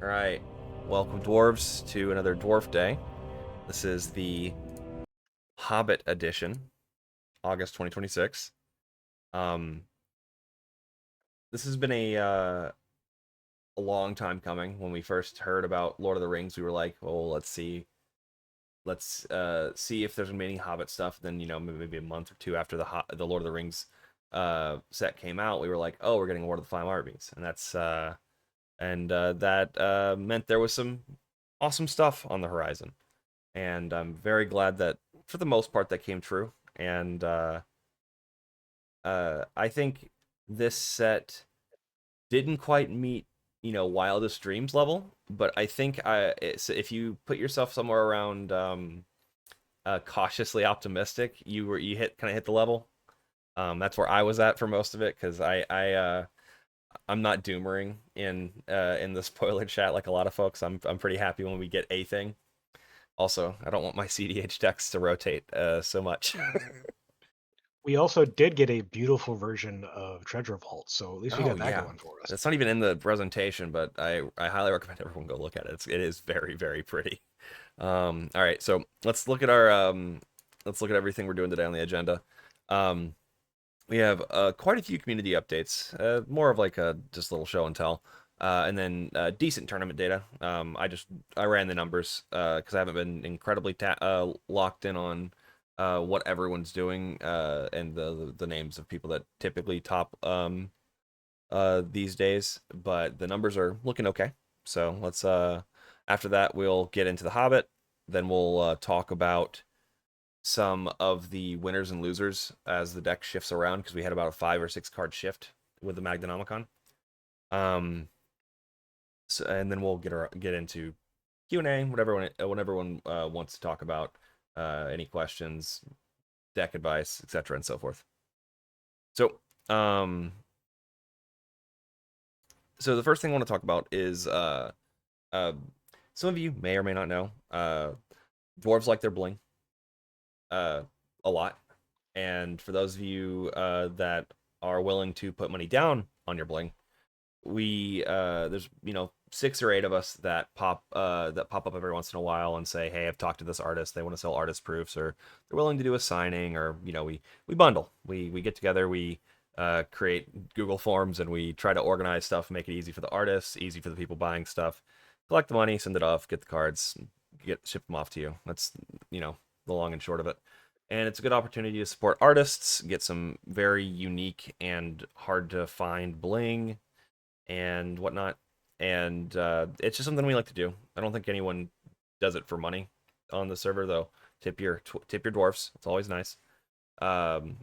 All right, welcome dwarves to another dwarf day. This is the Hobbit edition, August 2026. Um, this has been a long time coming. When we first heard about Lord of the Rings, we were like, "Oh, let's see if there's gonna be any Hobbit stuff." Then maybe a month or two after the Lord of the Rings set came out, we were like, "Oh, we're getting Lord of the Five Armies," and that meant there was some awesome stuff on the horizon. And I'm very glad that for the most part that came true. And I think this set didn't quite meet Wildest Dreams level, but I think if you put yourself somewhere around cautiously optimistic, you hit the level. That's where I was at for most of it because I'm not doomering in the spoiler chat like a lot of folks. I'm pretty happy when we get a thing. Also, I don't want my cEDH decks to rotate so much. We also did get a beautiful version of Treasure Vault, so at least we Oh got that yeah, going for us. it's not even in the presentation, but I highly recommend everyone go look at it. It is very very pretty. All right, so let's look at everything we're doing today on the agenda. Um, we have quite a few community updates, more of like a just little show and tell, and then decent tournament data. I ran the numbers because I haven't been incredibly locked in on what everyone's doing and the names of people that typically top these days, but the numbers are looking okay. So let's after that we'll get into the Hobbit, then we'll talk about some of the winners and losers as the deck shifts around because we had about a 5 or 6 card shift with the Magdanomicon. And then we'll get into Q&A, whatever when everyone wants to talk about any questions, deck advice, etc., and so forth. So, the first thing I want to talk about is uh, some of you may or may not know dwarves like their bling uh, a lot, and for those of you that are willing to put money down on your bling, we there's 6 or 8 of us that pop up every once in a while and say, hey, I've talked to this artist, they want to sell artist proofs, or they're willing to do a signing, or we bundle, we get together, we create Google forms, and we try to organize stuff, make it easy for the artists, easy for the people buying stuff, collect the money, send it off, get the cards, ship them off to you. That's the long and short of it. And it's a good opportunity to support artists, get some very unique and hard to find bling and whatnot. And it's just something we like to do. I don't think anyone does it for money on the server, though. Tip your dwarfs. It's always nice. Um,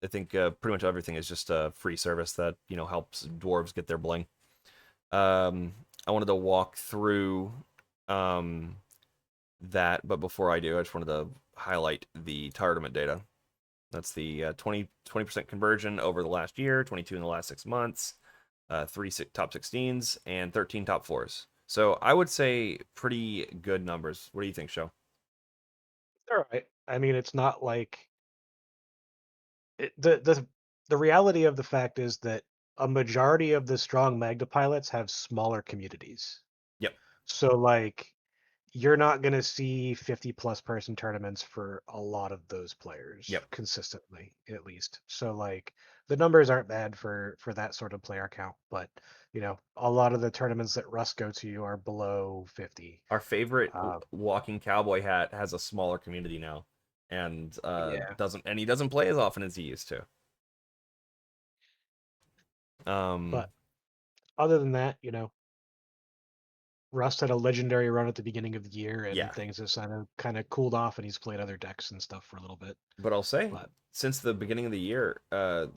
I think pretty much everything is just a free service that helps dwarves get their bling. I wanted to walk through um, that, but before I do, I just wanted to highlight the tournament data. That's the 20% conversion over the last year, 22 in the last 6 months, 3 top 16s, and 13 top 4s. So I would say pretty good numbers. What do you think, Show? All right. I mean, it's not like the reality of the fact is that a majority of the strong Magda pilots have smaller communities. Yep. So like you're not going to see 50 plus person tournaments for a lot of those players Yep. consistently, at least. So like the numbers aren't bad for that sort of player count, but a lot of the tournaments that Russ go to are below 50. Our favorite Um, walking cowboy hat has a smaller community now, and yeah, he doesn't play as often as he used to. Um, but other than that, Rust had a legendary run at the beginning of the year, and yeah, things have kind of cooled off, and he's played other decks and stuff for a little bit. but I'll say But since the beginning of the year, I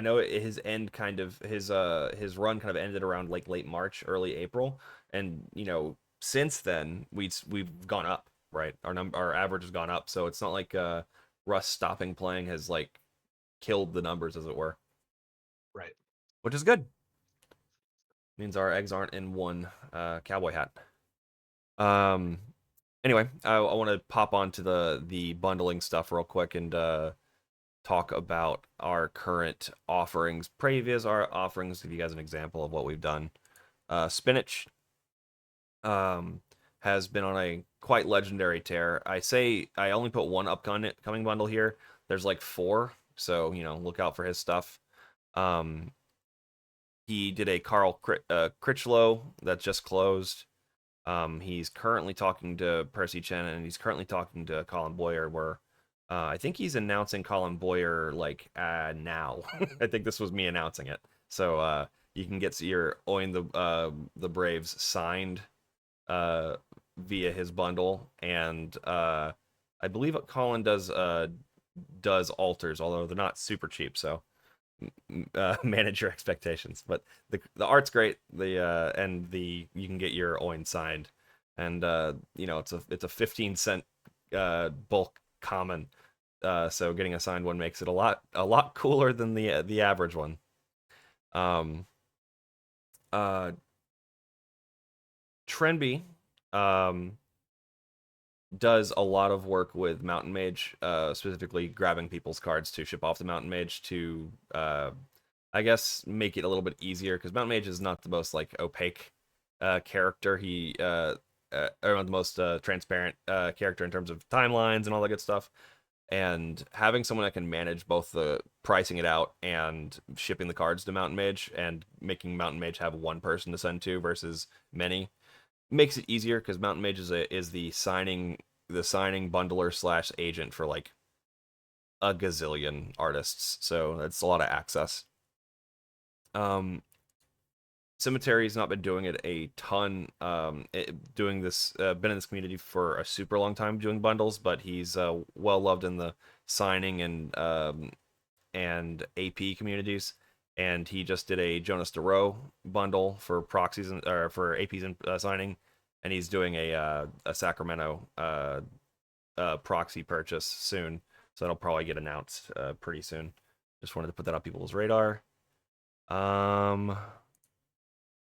know his end kind of his run kind of ended around like late March, early April, and since then we've gone up, right? Our average has gone up, so it's not like Russ stopping playing has like killed the numbers, as it were, right, which is good. Means our eggs aren't in one cowboy hat. Um. Anyway, I want to pop onto the bundling stuff real quick and talk about our current offerings, previous our offerings, give you guys an example of what we've done. Spinach has been on a quite legendary tear. I say I only put one upcoming bundle here. There's like 4, so look out for his stuff. He did a Carl Critchlow that just closed. He's currently talking to Percy Chen, and he's currently talking to Colin Boyer, where I think he's announcing Colin Boyer like now. I think this was me announcing it. So you can get your Oin the Braves signed via his bundle, and I believe Colin does alters, although they're not super cheap. So manage your expectations. But the art's great. You can get your Oin signed, and it's a 15-cent bulk common. So getting a signed one makes it a lot cooler than the average one. Trenby does a lot of work with Mountain Mage, specifically grabbing people's cards to ship off the Mountain Mage to, I guess, make it a little bit easier, because Mountain Mage is not the most like opaque character. He or the most transparent character in terms of timelines and all that good stuff. And having someone that can manage both the pricing it out and shipping the cards to Mountain Mage and making Mountain Mage have one person to send to versus many makes it easier, because Mountain Mage is the signing bundler / agent for like a gazillion artists, so that's a lot of access. Cemetery's not been doing it a ton, doing this, been in this community for a super long time doing bundles, but he's well loved in the signing and AP communities, and he just did a Jonas Doro bundle for proxies or for APs and signing, and he's doing a Sacramento proxy purchase soon, so that'll probably get announced pretty soon. Just wanted to put that on people's radar.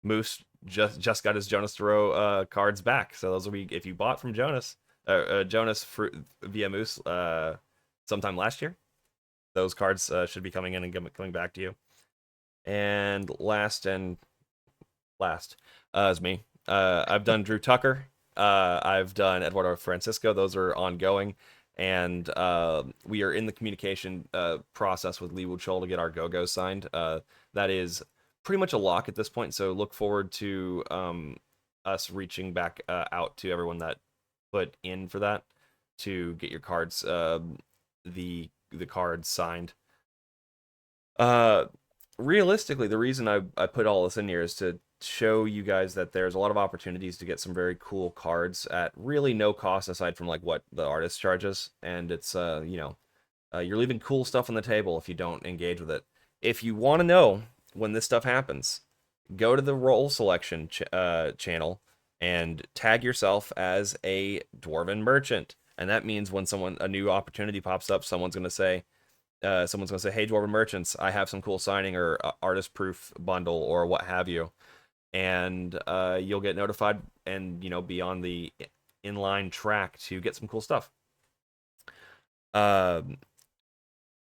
Moose just got his Jonas Doro cards back, so those will be, if you bought from Jonas via Moose sometime last year, those cards should be coming in and coming back to you. And last is me. I've done Drew Tucker. I've done Eduardo Francisco. Those are ongoing, and we are in the communication process with Lee Wuchol to get our Go-Go signed. That is pretty much a lock at this point, so look forward to us reaching back out to everyone that put in for that to get your cards, the cards signed. Realistically, the reason I put all this in here is to show you guys that there's a lot of opportunities to get some very cool cards at really no cost aside from like what the artist charges, and it's you're leaving cool stuff on the table if you don't engage with it. If you want to know when this stuff happens, go to the role selection channel and tag yourself as a Dwarven merchant, and that means when a new opportunity pops up, someone's gonna say, "Hey, Dwarven merchants, I have some cool signing or artist proof bundle or what have you," and you'll get notified and be on the inline track to get some cool stuff.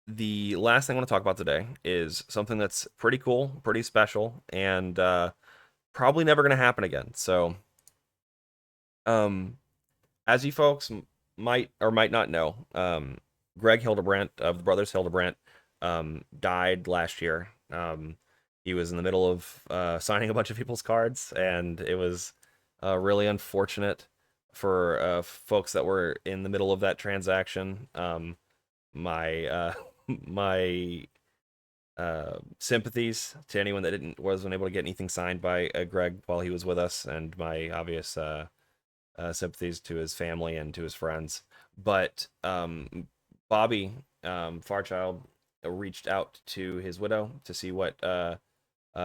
The last thing I want to talk about today is something that's pretty cool, pretty special, and probably never going to happen again. So, as you folks might or might not know, Greg Hildebrandt of the Brothers Hildebrandt died last year. He was in the middle of signing a bunch of people's cards, and it was really unfortunate for folks that were in the middle of that transaction. My sympathies to anyone that wasn't able to get anything signed by Greg while he was with us, and my obvious sympathies to his family and to his friends. But Bobby Farchild reached out to his widow to see what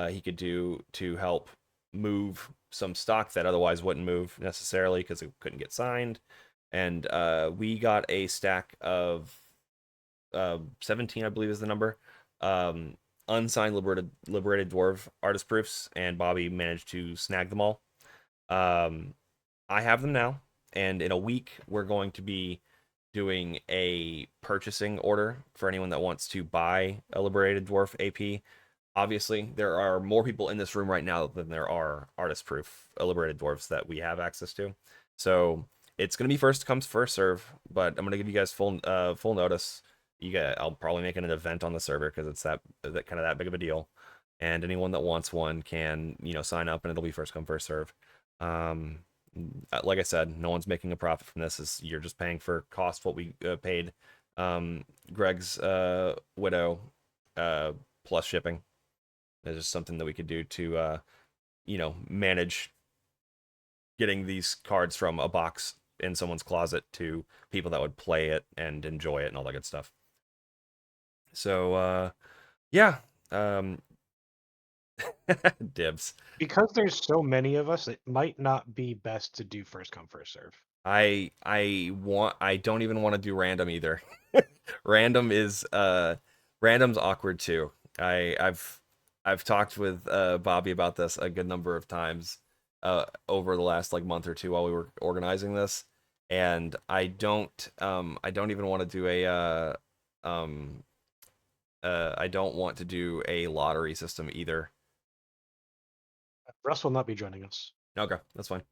he could do to help move some stock that otherwise wouldn't move necessarily because it couldn't get signed. And we got a stack of 17, I believe is the number, unsigned Liberated Dwarf artist proofs, and Bobby managed to snag them all. I have them now, and in a week we're going to be doing a purchasing order for anyone that wants to buy a Liberated Dwarf AP. obviously there are more people in this room right now than there are artist proof liberated dwarves that we have access to. So it's gonna be first comes first serve, but I'm gonna give you guys full notice. I'll probably make an event on the server because it's that kind of that big of a deal, and anyone that wants one can sign up and it'll be first come first serve. Um, like I said, no one's making a profit from this. You're just paying for cost what we paid Greg's widow plus shipping. It's just something that we could do to manage getting these cards from a box in someone's closet to people that would play it and enjoy it and all that good stuff. So yeah, um, dibs. Because there's so many of us, it might not be best to do first come first serve. I don't even want to do random either. Random is random's awkward too. I've talked with Bobby about this a good number of times over the last like month or two while we were organizing this, and I don't even want to do I don't want to do a lottery system either. Russ will not be joining us. Okay, that's fine.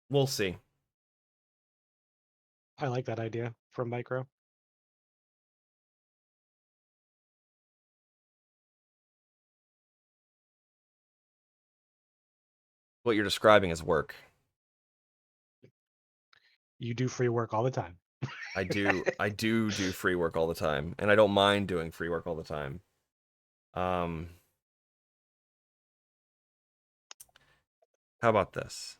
We'll see. I like that idea from Micro. What you're describing is work. You do free work all the time. I do free work all the time, and I don't mind doing free work all the time. Um, how about this?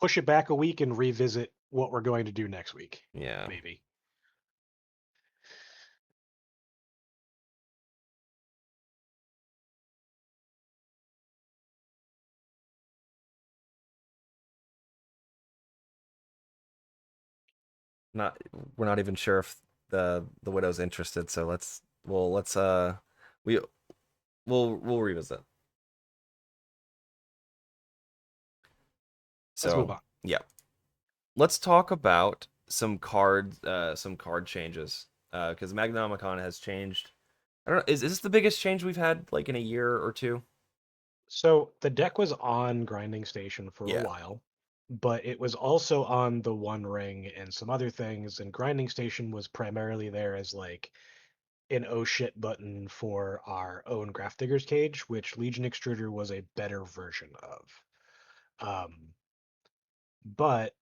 Push it back a week and revisit what we're going to do next week. Yeah. Maybe. Not we're not even sure if the widow's interested, so let's we we'll revisit. Let's move So, on. yeah. Let's talk about some card changes. Because Magdanomicon has changed. I don't know, is this the biggest change we've had like in a year or two? So the deck was on Grinding Station for a Yeah. while, but it was also on the One Ring and some other things, and Grinding Station was primarily there as like an oh shit button for our own Grafdigger's Cage, which Legion Extruder was a better version of. But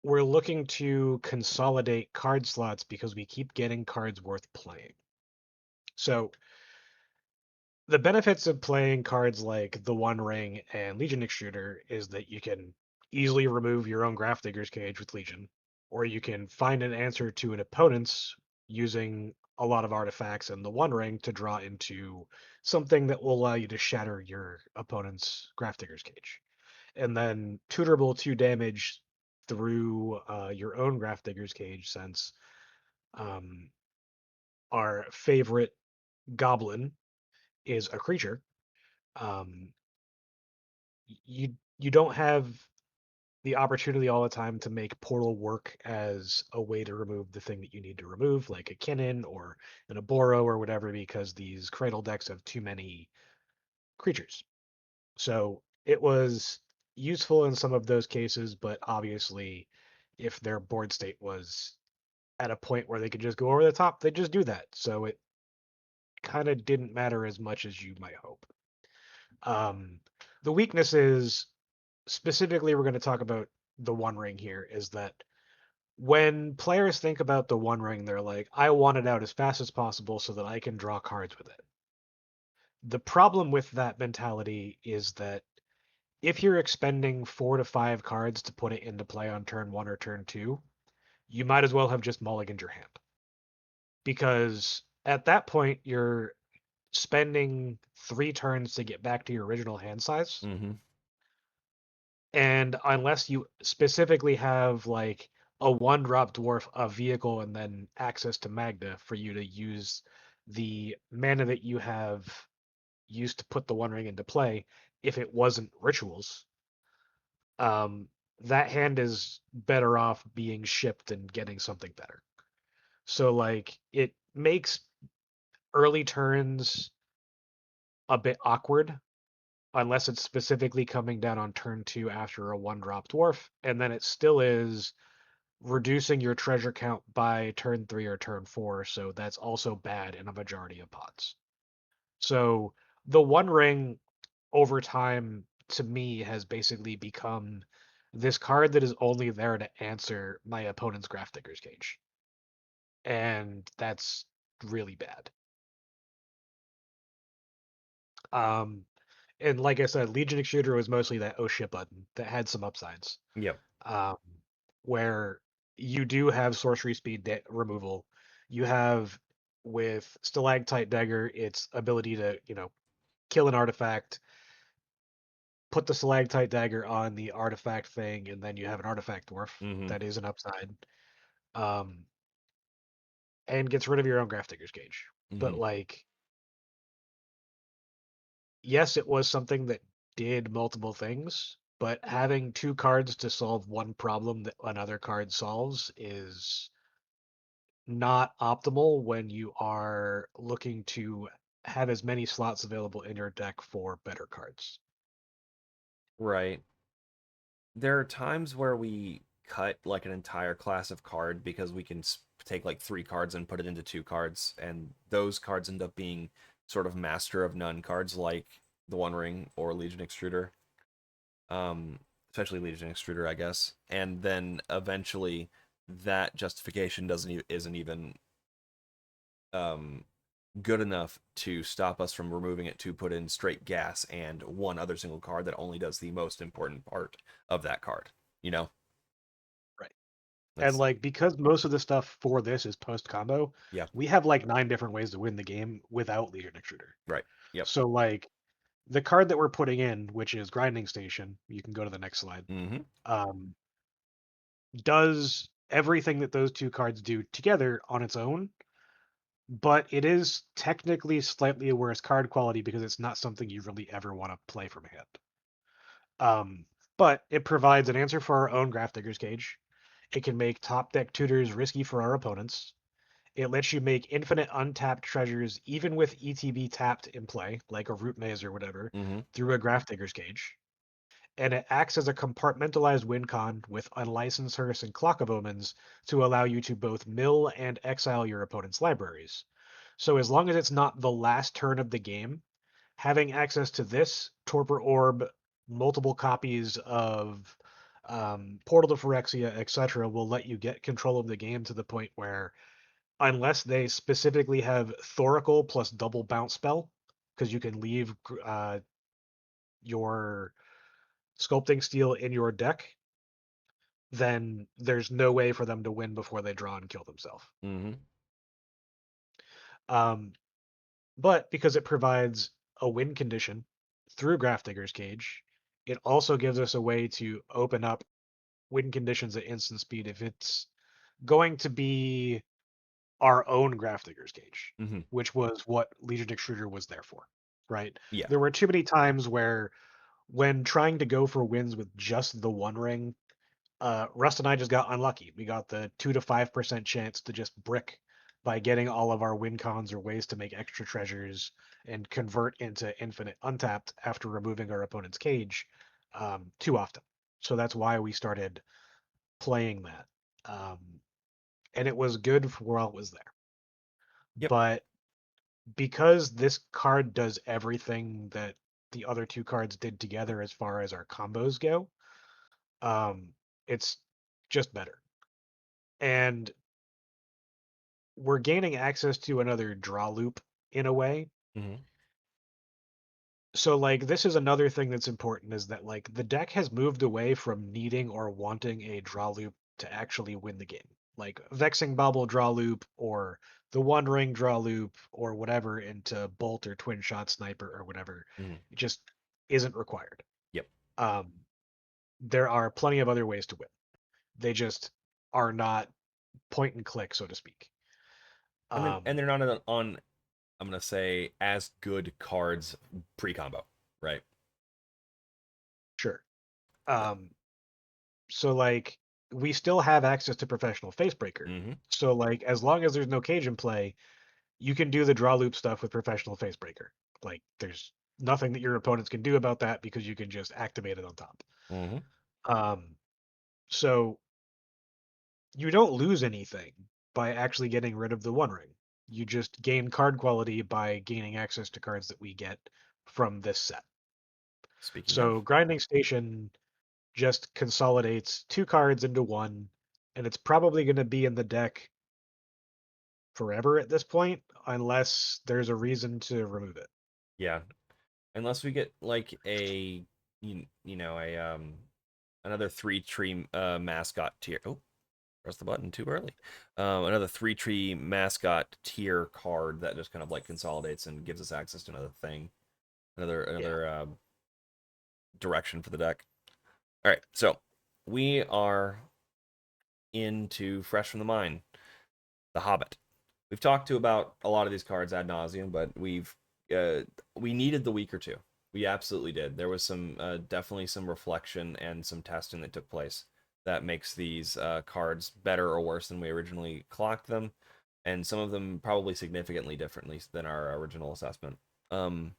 we're looking to consolidate card slots because we keep getting cards worth playing. So the benefits of playing cards like the One Ring and Legion Extruder is that you can easily remove your own Grafdigger's Cage with Legion, or you can find an answer to an opponent's using a lot of artifacts and the One Ring to draw into something that will allow you to shatter your opponent's Grafdigger's Cage. And then tutorable 2 damage through your own Grafdigger's Cage, since um, our favorite goblin is a creature. Um, you don't have the opportunity all the time to make portal work as a way to remove the thing that you need to remove, like a Kinnan or an Aboro or whatever, because these cradle decks have too many creatures. So it was useful in some of those cases, but obviously, if their board state was at a point where they could just go over the top, they just do that. So it kind of didn't matter as much as you might hope. Um, the weakness is, specifically, we're going to talk about the One Ring here, is that when players think about the One Ring, they're like, I want it out as fast as possible so that I can draw cards with it. The problem with that mentality is that if you're expending 4 to 5 cards to put it into play on turn 1 or turn 2, you might as well have just mulliganed your hand. Because at that point, you're spending 3 turns to get back to your original hand size. Mm-hmm. And unless you specifically have like a 1-drop dwarf, a vehicle, and then access to Magda for you to use the mana that you have used to put the One Ring into play, if it wasn't rituals, um, that hand is better off being shipped and getting something better. So like it makes early turns a bit awkward unless it's specifically coming down on turn 2 after a 1-drop dwarf, and then it still is reducing your treasure count by turn 3 or turn 4, so that's also bad in a majority of pots. So the One Ring over time to me has basically become this card that is only there to answer my opponent's Grafdigger's Cage. And that's really bad. Um, and like I said, Legion Extruder was mostly that oh shit button that had some upsides. Yep. Um, where you do have sorcery speed removal. You have with Stalactite Dagger its ability to, kill an artifact, put the Stalactite Dagger on the artifact thing, and then you have an artifact dwarf. Mm-hmm. That is an upside. Um, and gets rid of your own Grafdigger's Cage. But Mm-hmm. like, yes, it was something that did multiple things, but having two cards to solve one problem that another card solves is not optimal when you are looking to have as many slots available in your deck for better cards. Right. There are times where we cut like an entire class of card because we can take like 3 cards and put it into 2 cards, and those cards end up being sort of master of none cards like the One Ring or Legion Extruder. Especially Legion Extruder, I guess. And then eventually that justification isn't even um good enough to stop us from removing it to put in straight gas and one other single card that only does the most important part of that card. You know, Right. And that's like because most of the stuff for this is post combo, yeah, we have like 9 different ways to win the game without Legion Extruder. right, yep, So like the card that we're putting in, which is Grinding Station, you can go to the next slide, mm-hmm, um, does everything that those two cards do together on its own, but it is technically slightly a worse card quality because it's not something you really ever want to play from hand. But it provides an answer for our own Grafdigger's Cage. It can make top deck tutors risky for our opponents. It lets you make infinite untapped treasures even with ETB tapped in play, like a Root Maze or whatever, mm-hmm, through a Grafdigger's Cage. And it acts as a compartmentalized win con with Unlicensed Hearse and Clock of Omens to allow you to both mill and exile your opponent's libraries. So as long as it's not the last turn of the game, having access to this Torpor Orb, multiple copies of Portal to Phyrexia, etc., will let you get control of the game to the point where, unless they specifically have Thoracle plus double bounce spell, because you can leave your Sculpting Steel in your deck, then there's no way for them to win before they draw and kill themselves. mm-hmm, Um, but because it provides a win condition through Grafdigger's Cage, it also gives us a way to open up win conditions at instant speed if it's going to be our own Grafdigger's Cage, mm-hmm, which was what Legion Extruder was there for, right? yeah, There were too many times where when trying to go for wins with just the One Ring, Rust and I just got unlucky. We got the 2 to 5% chance to just brick by getting all of our win cons or ways to make extra treasures and convert into infinite untapped after removing our opponent's cage too often. So that's why we started playing that. Um, and it was good for while it was there. yep. But because this card does everything that the other two cards did together as far as our combos go, it's just better. And we're gaining access to another draw loop in a way. Mm-hmm. So like this is another thing that's important is that like the deck has moved away from needing or wanting a draw loop to actually win the game. Like Vexing Bauble draw loop or the One Ring draw loop or whatever into Bolt or Twin Shot Sniper or whatever. Mm-hmm. It just isn't required. Yep. Um, there are plenty of other ways to win. They just are not point and click, so to speak. And Um, they're not on I'm gonna say as good cards pre-combo, right? Um, so like we still have access to Professional Facebreaker. Mm-hmm. So like as long as there's no cage in play, you can do the draw loop stuff with Professional Facebreaker. Like there's nothing that your opponents can do about that because you can just activate it on top. Mm-hmm. Um, so you don't lose anything by actually getting rid of the One Ring. You just gain card quality by gaining access to cards that we get from this set. Speaking of, So Grinding Station just consolidates two cards into one, and it's probably going to be in the deck forever at this point, unless there's a reason to remove it. yeah, unless we get like a you know a another three tree mascot tier. Oh, press the button too early. Another three tree mascot tier card that just kind of like consolidates and gives us access to another thing, another Yeah. direction for the deck. All right, so we are into Fresh from the Mine, The Hobbit. We've talked to about a lot of these cards ad nauseum, but we needed the week or two. We absolutely did. There was some definitely some reflection and some testing that took place that makes these cards better or worse than we originally clocked them, and some of them probably significantly differently than our original assessment. And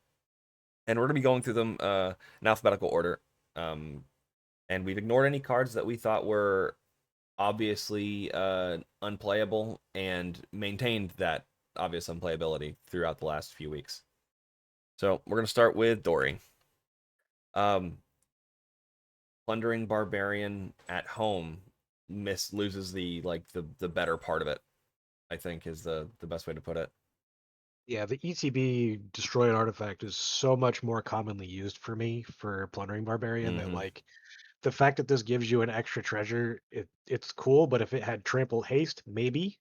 we're gonna be going through them in alphabetical order. And we've ignored any cards that we thought were obviously unplayable and maintained that obvious unplayability throughout the last few weeks. So we're gonna start with Dori. Um, Plundering Barbarian at home loses the better part of it. I think is the best way to put it. Yeah, the ETB destroy an artifact is so much more commonly used for me for Plundering Barbarian that Mm-hmm. like the fact that this gives you an extra treasure, it's cool, but if it had trample haste, maybe.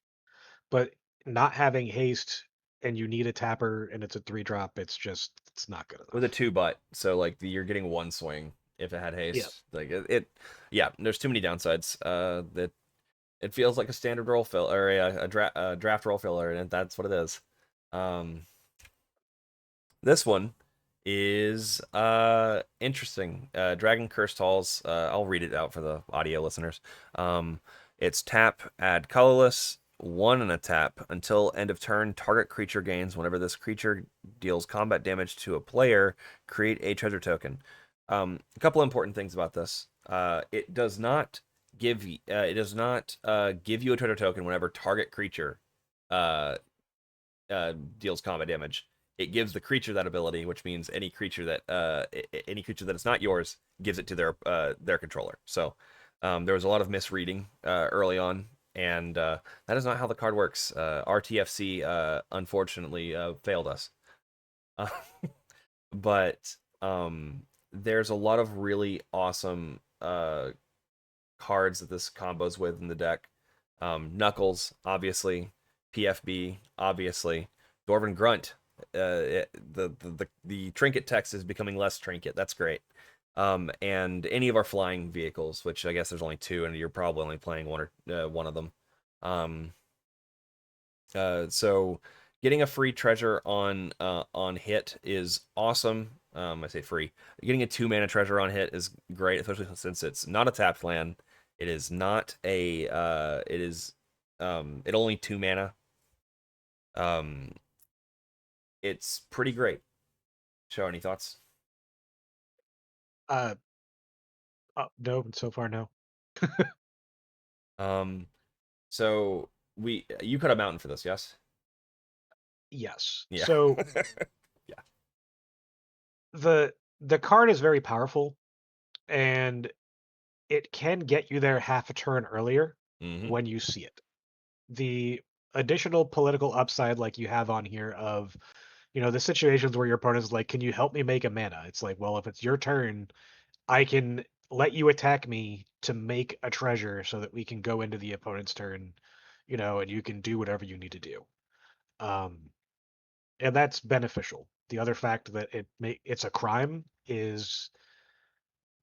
But not having haste and you need a tapper and it's a 3-drop, it's not good With a enough. two butt, so like you're getting one swing if it had Yeah. haste. Like yeah. There's too many downsides. That it feels like a standard roll fill or a draft roll filler, and that's what it is. Um, this one is interesting. Dragon Cursed Halls. I'll read it out for the audio listeners. It's tap, add colorless, one and a tap until end of turn. Target creature gains whenever this creature deals combat damage to a player. Create a treasure token. A couple important things about this. It does not give you a treasure token whenever target creature uh, deals combat damage. It gives the creature that ability, which means any creature that is not yours gives it to their controller. So there was a lot of misreading early on, and that is not how the card works. RTFC unfortunately failed us, uh, but there's a lot of really awesome cards that this combos with in the deck. Knuckles, obviously. PFB, obviously. Dwarven Grunt. The trinket text is becoming less trinket. That's great. And any of our flying vehicles, which I guess there's only two, and you're probably only playing one of them. Um, so getting a free treasure on hit is awesome. I say free. Getting a 2 mana treasure on hit is great, especially since it's not a tapped land. It is not a. It is. It only 2 mana. Um, it's pretty great. Show any thoughts? Uh, no, so far no. Um, so you cut a mountain for this, yes? Yes. Yeah. So Yeah. the card is very powerful and it can get you there half a turn earlier Mm-hmm. when you see it. The additional political upside like you have on here of the situations where your opponent is like, can you help me make a mana? It's like, well, if it's your turn, I can let you attack me to make a treasure so that we can go into the opponent's turn, and you can do whatever you need to do. Um, and that's beneficial. The other fact that it's a crime is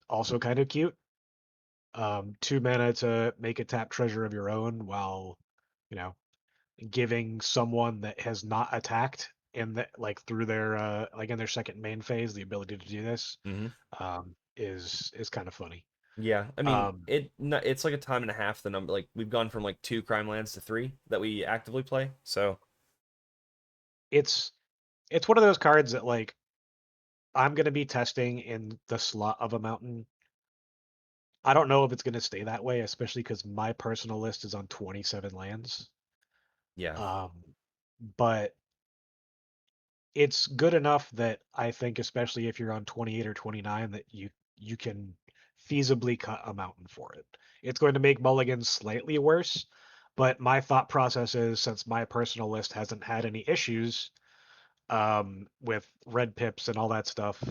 also kind of cute. 2 mana to make a tap treasure of your own while, you know, giving someone that has not attacked in the like through their like in their second main phase the ability to do this Mm-hmm. is kind of funny. Yeah, I mean, Um, it's like a time and a half the number. Like we've gone from like 2 crime lands to 3 that we actively play. So it's it's one of those cards that like I'm gonna be testing in the slot of a mountain. I don't know if it's gonna stay that way, especially because my personal list is on 27 lands. yeah. Um, but it's good enough that I think, especially if you're on 28 or 29, that you can feasibly cut a mountain for it. It's going to make mulligans slightly worse, but my thought process is since my personal list hasn't had any issues with red pips and all that stuff,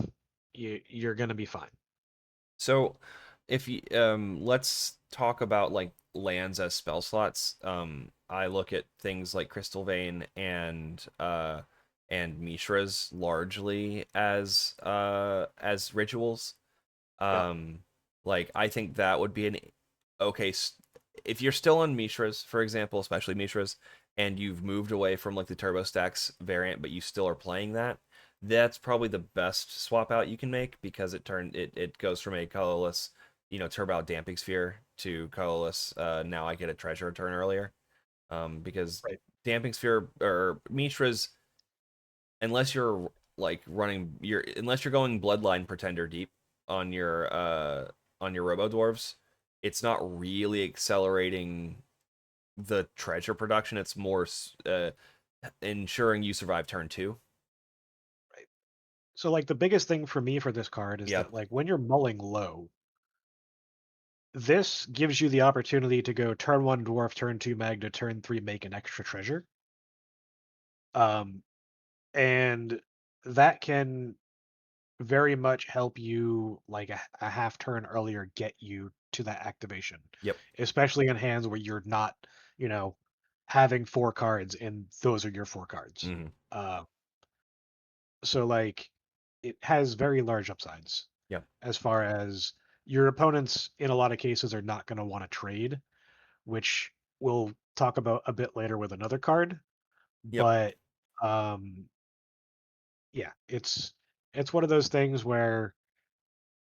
you're going to be fine. So if you let's talk about like lands as spell slots. I look at things like Crystal Vein and Mishra's largely as rituals. Yep. Um like I think that would be an okay if you're still on Mishra's, for example, especially Mishra's, and you've moved away from like the Turbo Stacks variant, but you still are playing that, that's probably the best swap out you can make because it goes from a colorless, turbo damping sphere to colorless. Now I get a treasure turn earlier. Because Right. damping sphere or Mishra's, unless you're like running your unless you're going bloodline pretender deep on your Robo Dwarves, it's not really accelerating the treasure production. It's more ensuring you survive turn 2. Right. So like the biggest thing for me for this card is Yep. that like when you're mulling low, this gives you the opportunity to go turn one dwarf, turn two Magda, turn three make an extra treasure. Um, and that can very much help you like a half turn earlier get you to that activation, Yep. especially in hands where you're not, you know, having four cards and those are your four cards. Hmm. Uh, so like it has very large upsides Yep. as far as your opponents in a lot of cases are not going to want to trade, which we'll talk about a bit later with another card. Yep. But um, yeah, it's one of those things where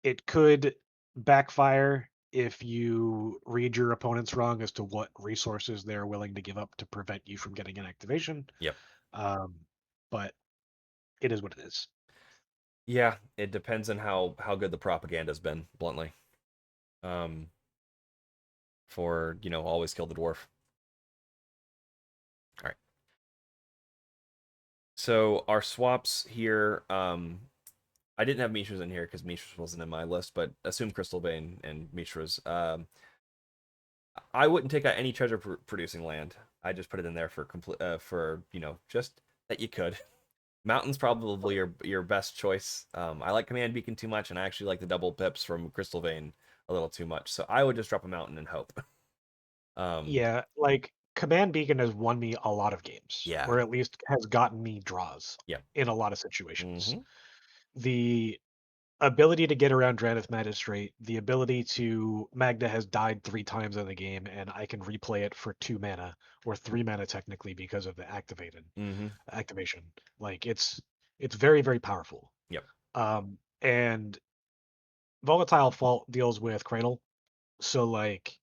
it could backfire if you read your opponents wrong as to what resources they're willing to give up to prevent you from getting an activation. Yep. Um, but it is what it is. Yeah, it depends on how good the propaganda's been, bluntly. Um, for always kill the dwarf. All right. So our swaps here. I didn't have Mishra's in here because Mishra's wasn't in my list, but assume Crystal Bane and Mishra's. I wouldn't take out any treasure producing land. I just put it in there for complete for just that you could. Mountain's probably your best choice. I like Command Beacon too much, and I actually like the double pips from Crystal Vein a little too much. So I would just drop a mountain and hope. Um, Yeah, like Command Beacon has won me a lot of games, yeah, or at least has gotten me draws yeah, in a lot of situations. mm-hmm, The ability to get around Dranith Magistrate, the ability to Magda has died three times in the game, and I can replay it for 2 mana or 3 mana technically because of the mm-hmm, activation. Like it's very very powerful. yep, And Volatile Fault deals with Cradle, so like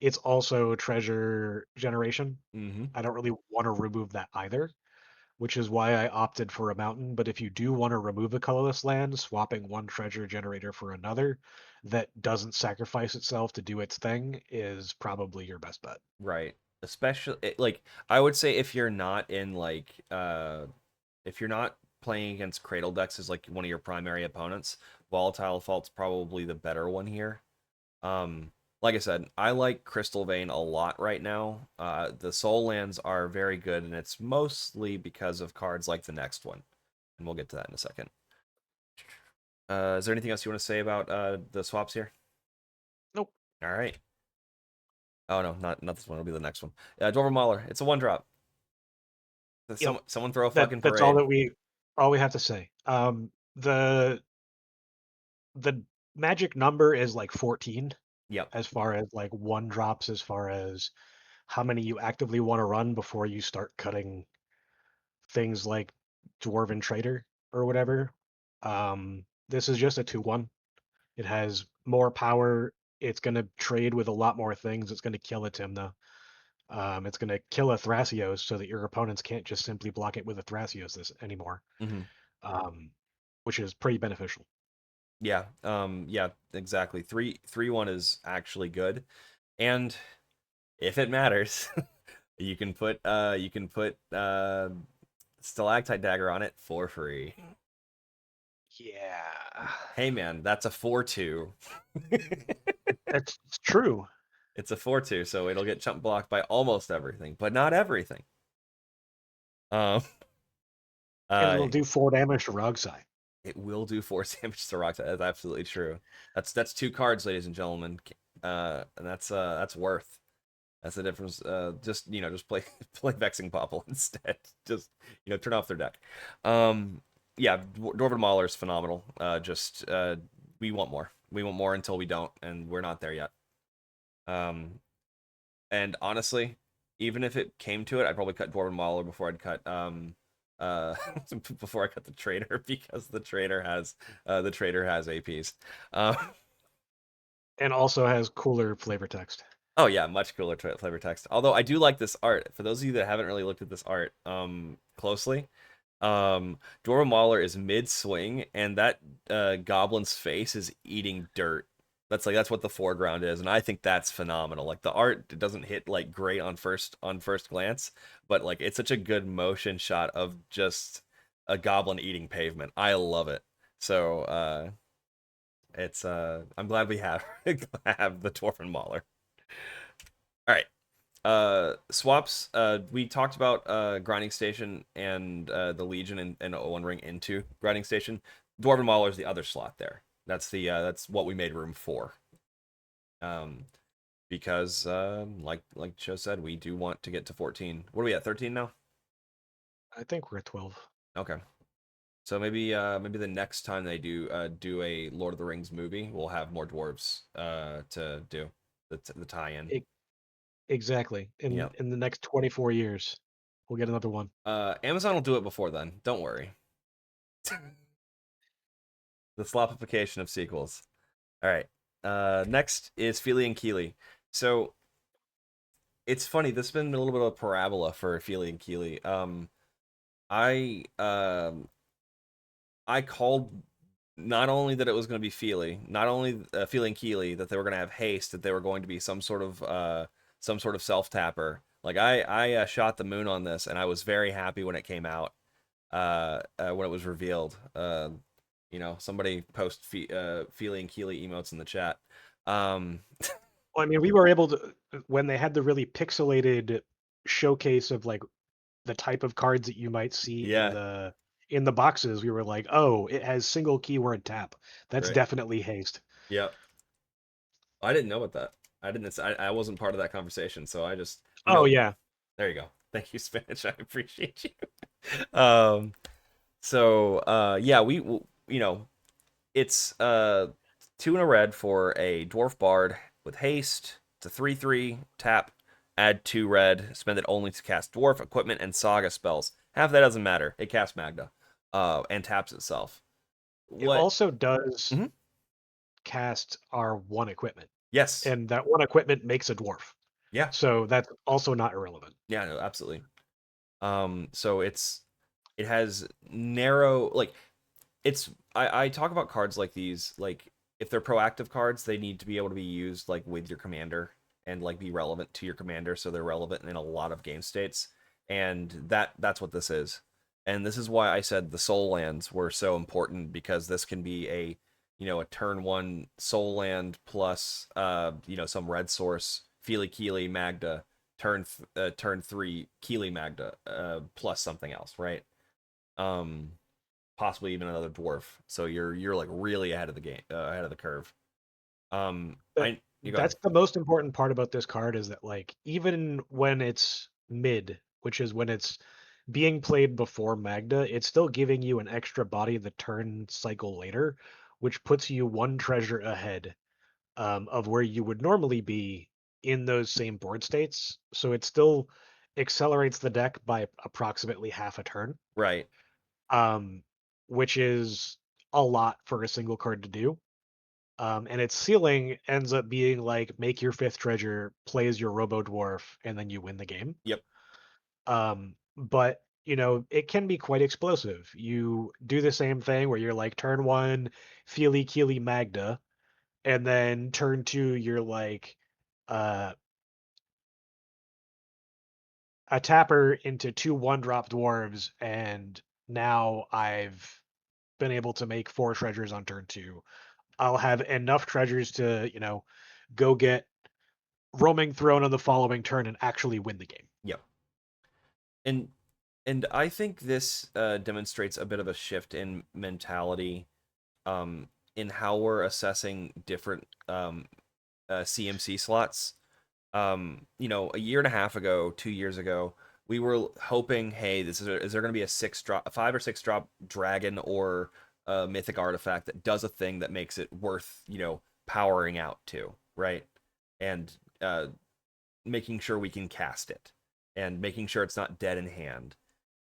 it's also treasure generation. mm-hmm, I don't really want to remove that either, which is why I opted for a mountain. But if you do want to remove a colorless land, swapping one treasure generator for another that doesn't sacrifice itself to do its thing is probably your best bet. right. Especially like I would say if you're not in like if you're not playing against Cradle decks as like one of your primary opponents, Volatile Fault's probably the better one here. Um, like I said, I like Crystal Vein a lot right now. The Soul lands are very good, and it's mostly because of cards like the next one, and we'll get to that in a second. Is there anything else you want to say about the swaps here? Nope. All right. Oh no, not this one. It'll be the next one. Dwarven Mauler. It's a 1-drop. Yep. Someone throw a That fucking that's all parade. that we have to say. The magic number is like 14 Yep. as far as like one drops as far as how many you actively want to run before you start cutting things like Dwarven Trader or whatever. This is just a 2/1. It has more power It's going to trade with a lot more things. It's going to kill a Tymna. It's going to kill a Thrasios so that your opponents can't just simply block it with a Thrasios this anymore, Hmm. um, which is pretty beneficial. Yeah. Yeah. Exactly. 3-1 is actually good, and if it matters, you can put stalactite dagger on it for free. Yeah, Hey man, that's a 4-2. that's true. It's a 4-2, so it'll get chump blocked by almost everything, but not everything. Um, And uh, it'll do 4 damage to Rogsai. it will do force damage to rocks. That's absolutely true. That's 2 cards, ladies and gentlemen, and that's worth. That's the difference. Just play play Vexing Popple instead. Just turn off their deck. Yeah, Dwarven Mauler is phenomenal. We want more. We want more until we don't, and we're not there yet. And honestly, even if it came to it, I'd probably cut Dwarven Mauler before I'd cut uh before I cut the trader, because the trader has APs. And also has cooler flavor text. Oh yeah, much cooler flavor text. Although I do like this art. For those of you that haven't really looked at this art closely, Dora Mauler is mid swing, and that goblin's face is eating dirt. That's what the foreground is, and I think that's phenomenal. Like, the art doesn't hit like great on first glance, but like it's such a good motion shot of just a goblin eating pavement. I love it. So it's I'm glad we have have the Dwarven Mauler. All right. Swaps. We talked about Grinding Station and the Legion and One Ring into Grinding Station. Dwarven Mauler is the other slot there. That's what we made room for. Um, because like Joe said, we do want to get to 14. What are we at? 13 now? I think we're at 12. Okay. So maybe the next time they do a Lord of the Rings movie, we'll have more dwarves to do the tie-in. Exactly. Yeah. In the next 24 years, we'll get another one. Amazon will do it before then. Don't worry. The slopification of sequels. All right. Next is Fili and Kili. So it's funny. This has been a little bit of a parabola for Fili and Kili. I I called not only that it was going to be Fili, not only Fili and Kili, that they were going to have haste, that they were going to be some sort of self tapper. Like, I shot the moon on this, and I was very happy when it came out. When it was revealed. Somebody post Fili and Kili emotes in the chat. Well, I mean, we were able to, when they had the really pixelated showcase of like the type of cards that you might see Yeah, in the boxes, we were like, oh, it has single keyword tap. That's right. definitely haste. Yeah, I didn't know about that. I wasn't part of that conversation, so I just Oh yeah. there you go. Thank you, Spanish. I appreciate you. Yeah, it's 2 in a red for a dwarf bard with haste. It's a 3/3 tap. Add 2 red. Spend it only to cast dwarf equipment and saga spells. Half that doesn't matter. It casts Magda, and taps itself. It What? also does Mhm. cast our one equipment, Yes. and that one equipment makes a dwarf. Yeah. So that's also not irrelevant. Yeah. No. Absolutely. So it has narrow, like, I talk about cards like these, like, if they're proactive cards, they need to be able to be used like with your commander and like be relevant to your commander, so they're relevant in a lot of game states. And that's what this is. And this is why I said the soul lands were so important, because this can be a turn 1 soul land plus some red source, Fili Kili Magda, turn 3 Kili Magda, plus something else, right? Um Possibly even another dwarf. So you're like really ahead of the game, ahead of the curve. That I You go ahead. that's the most important part about this card is that like even when it's mid, which is when it's being played before Magda, it's still giving you an extra body the turn cycle later, which puts you one treasure ahead of where you would normally be in those same board states. So it still accelerates the deck by approximately half a turn, Right. um, which is a lot for a single card to do. And its ceiling ends up being like make your fifth treasure, play as your Robo Dwarf, and then you win the game. Yep. But it can be quite explosive. You do the same thing where you're like turn one, Fili, Kili, Magda, and then turn two, you're like uh, a tapper into two one-drop dwarves, and now I've been able to make four treasures on turn two. I'll have enough treasures to, go get roaming throne on the following turn and actually win the game. Yep. And I think this demonstrates a bit of a shift in mentality, in how we're assessing different CMC slots. A year and a half ago, 2 years ago, we were hoping, hey, is there going to be a 5 or 6 drop dragon or a mythic artifact that does a thing that makes it worth, powering out to, right? And making sure we can cast it and making sure it's not dead in hand.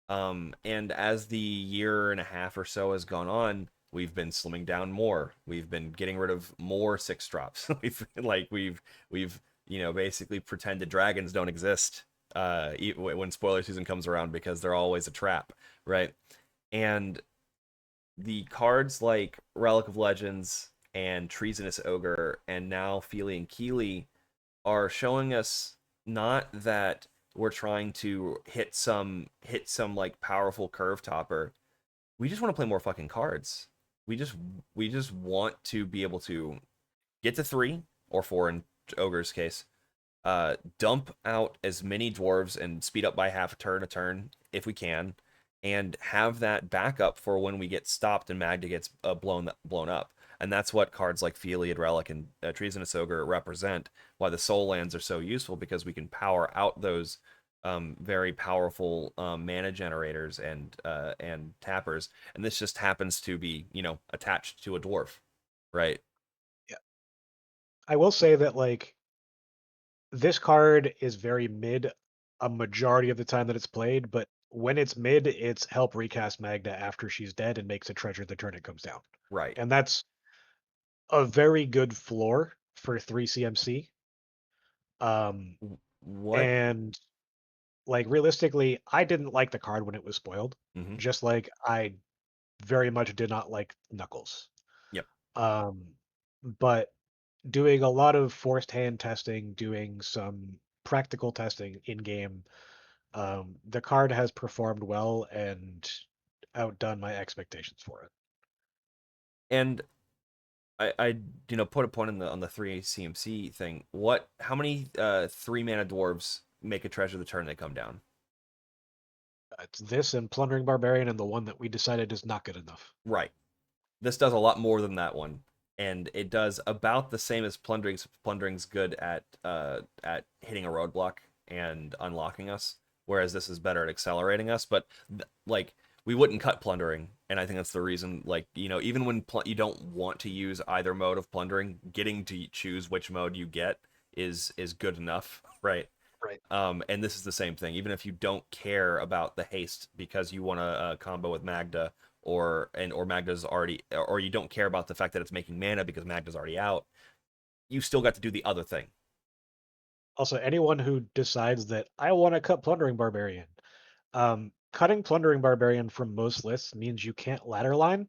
And as the year and a half or so has gone on, we've been slimming down more. We've been getting rid of more 6 drops. we've basically pretended dragons don't exist when spoiler season comes around because they're always a trap, right? And the cards like Relic of Legends and Treasonous Ogre and now Fili and Kili are showing us not that we're trying to hit some like powerful curve topper. We just want to play more fucking cards. We just want to be able to get to 3 or 4 in Ogre's case. Dump out as many dwarves and speed up by half a turn if we can, and have that backup for when we get stopped and Magda gets blown up. And that's what cards like Fili and Relic and Treasonous Ogre represent. Why the Soul Lands are so useful, because we can power out those very powerful mana generators and tappers. And this just happens to be attached to a dwarf, right? Yeah. I will say that like this card is very mid a majority of the time that it's played, but when it's mid, it's help recast Magda after she's dead and makes a treasure the turn it comes down. Right. And that's a very good floor for 3 CMC. What? And like realistically, I didn't like the card when it was spoiled, Mm-hmm. just like I very much did not like Knuckles. Yep. Um, but doing a lot of forced hand testing, doing some practical testing in game, the card has performed well and outdone my expectations for it. And I put a point on the 3 CMC thing. How many 3 mana dwarves make a treasure the turn they come down? It's this and Plundering Barbarian and the one that we decided is not good enough. Right. This does a lot more than that one, and it does about the same as plundering's. Plundering's good at hitting a roadblock and unlocking us, whereas this is better at accelerating us. But like we wouldn't cut plundering, and I think that's the reason. Like even when you don't want to use either mode of plundering, getting to choose which mode you get is good enough, right? Right. And this is the same thing. Even if you don't care about the haste because you want to combo with Magda, or Magda's already, or you don't care about the fact that it's making mana because Magda's already out, you still got to do the other thing. Also, anyone who decides that I want to cut Plundering Barbarian, cutting Plundering Barbarian from most lists means you can't ladder line,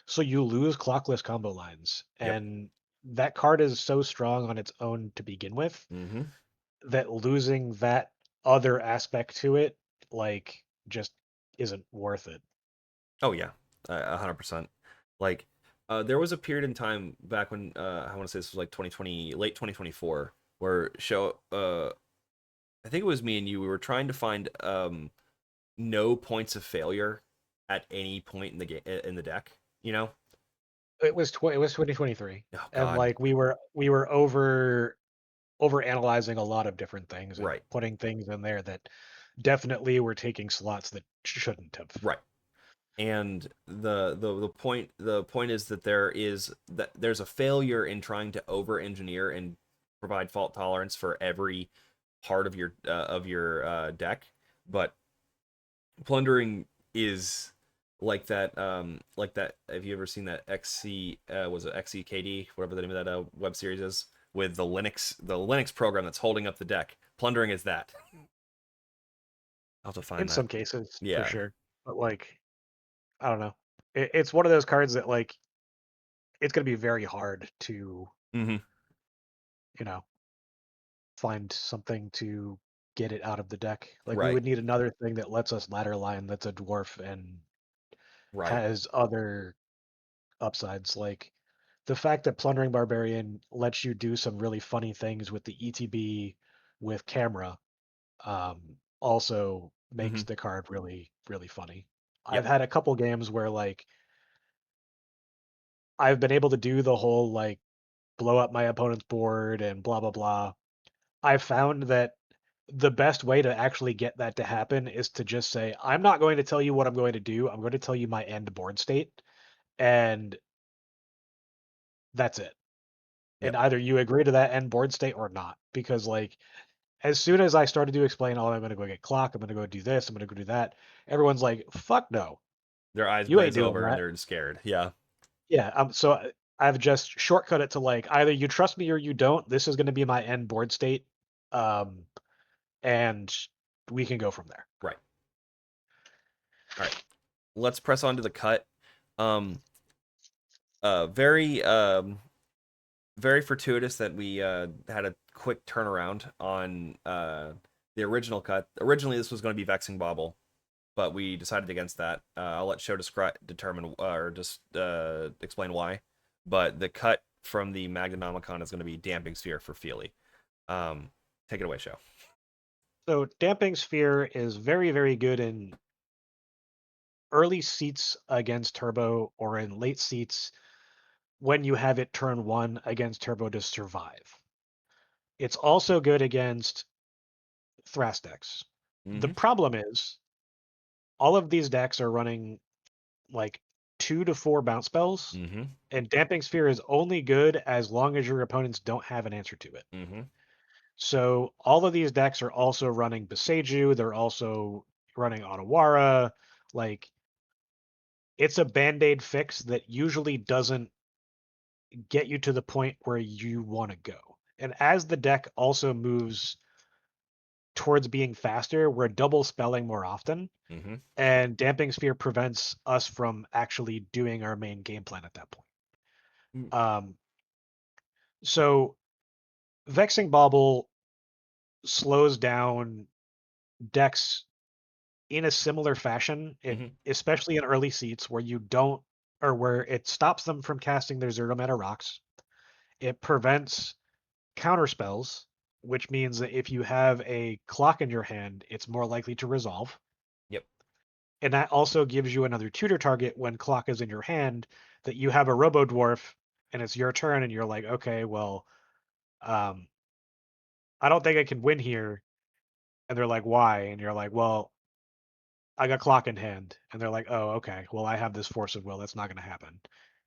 so you lose clockless combo lines. Yep. And that card is so strong on its own to begin with Mm-hmm. that losing that other aspect to it, like, just isn't worth it. Oh yeah, 100%. Like, there was a period in time back when I want to say this was like 2020, late 2024, where I think it was me and you. We were trying to find no points of failure at any point in the game in the deck. It was 2023, Oh and God. like we were over analyzing a lot of different things and Right. putting things in there that definitely were taking slots that shouldn't have. Right. And the point is that there's a failure in trying to over engineer and provide fault tolerance for every part of your deck, but plundering is like that. Have you ever seen that XC was it XCKD, whatever the name of that web series is, with the Linux program that's holding up the deck? Plundering is that. I'll have to In find that. some cases, for Yeah. sure. But like, I don't know. It's one of those cards that like it's going to be very hard to, Mm-hmm. you know, find something to get it out of the deck. Like we Right. would need another thing that lets us ladder line that's a dwarf and Right. has other upsides. Like the fact that Plundering Barbarian lets you do some really funny things with the ETB with camera also makes Mm-hmm. the card really, really funny. I've Yep. had a couple games where like I've been able to do the whole like blow up my opponent's board and blah blah blah. I've found that the best way to actually get that to happen is to just say, I'm not going to tell you what I'm going to do. I'm going to tell you my end board state, and that's it. And Yep. either you agree to that end board state or not. Because like as soon as I started to explain, oh, I'm gonna go get clock, I'm gonna go do this, I'm gonna go do that, everyone's like, fuck no, Their eyes you ain't glaze doing over and that. they're scared. Yeah. Yeah, I've just shortcut it to like either you trust me or you don't. This is gonna be my end board state. Um, and we can go from there. Right. All right. Let's press on to the cut. Um. Very very fortuitous that we had a quick turnaround on the original cut. Originally, this was going to be Vexing Bauble, but we decided against that. I'll let Show determine or just explain why. But the cut from the Magdanomicon is going to be Damping Sphere for Fili. Um, take it away, Show. So damping sphere is very, very good in early seats against turbo or in late seats when you have it turn one against turbo to survive. It's also good against Thras decks. The Mm-hmm. problem is all of these decks are running like 2 to 4 bounce spells, Mm-hmm. and damping sphere is only good as long as your opponents don't have an answer to it. Mm-hmm. So all of these decks are also running Beseech. They're also running Otawara. Like it's a band-aid fix that usually doesn't get you to the point where you want to go. And as the deck also moves towards being faster, we're double spelling more often. Mm-hmm. And Damping Sphere prevents us from actually doing our main game plan at that point. Um, so Vexing Bauble slows down decks in a similar fashion, Mm-hmm. especially in early seats where you don't, or where it stops them from casting their 0 mana rocks. It prevents counter spells, which means that if you have a clock in your hand, it's more likely to resolve. Yep. And that also gives you another tutor target when clock is in your hand, that you have a Robo Dwarf and it's your turn and you're like, okay, well, um, I don't think I can win here. And they're like, why? And you're like, well, I got clock in hand. And they're like, oh, okay, well, I have this force of will. That's not going to happen.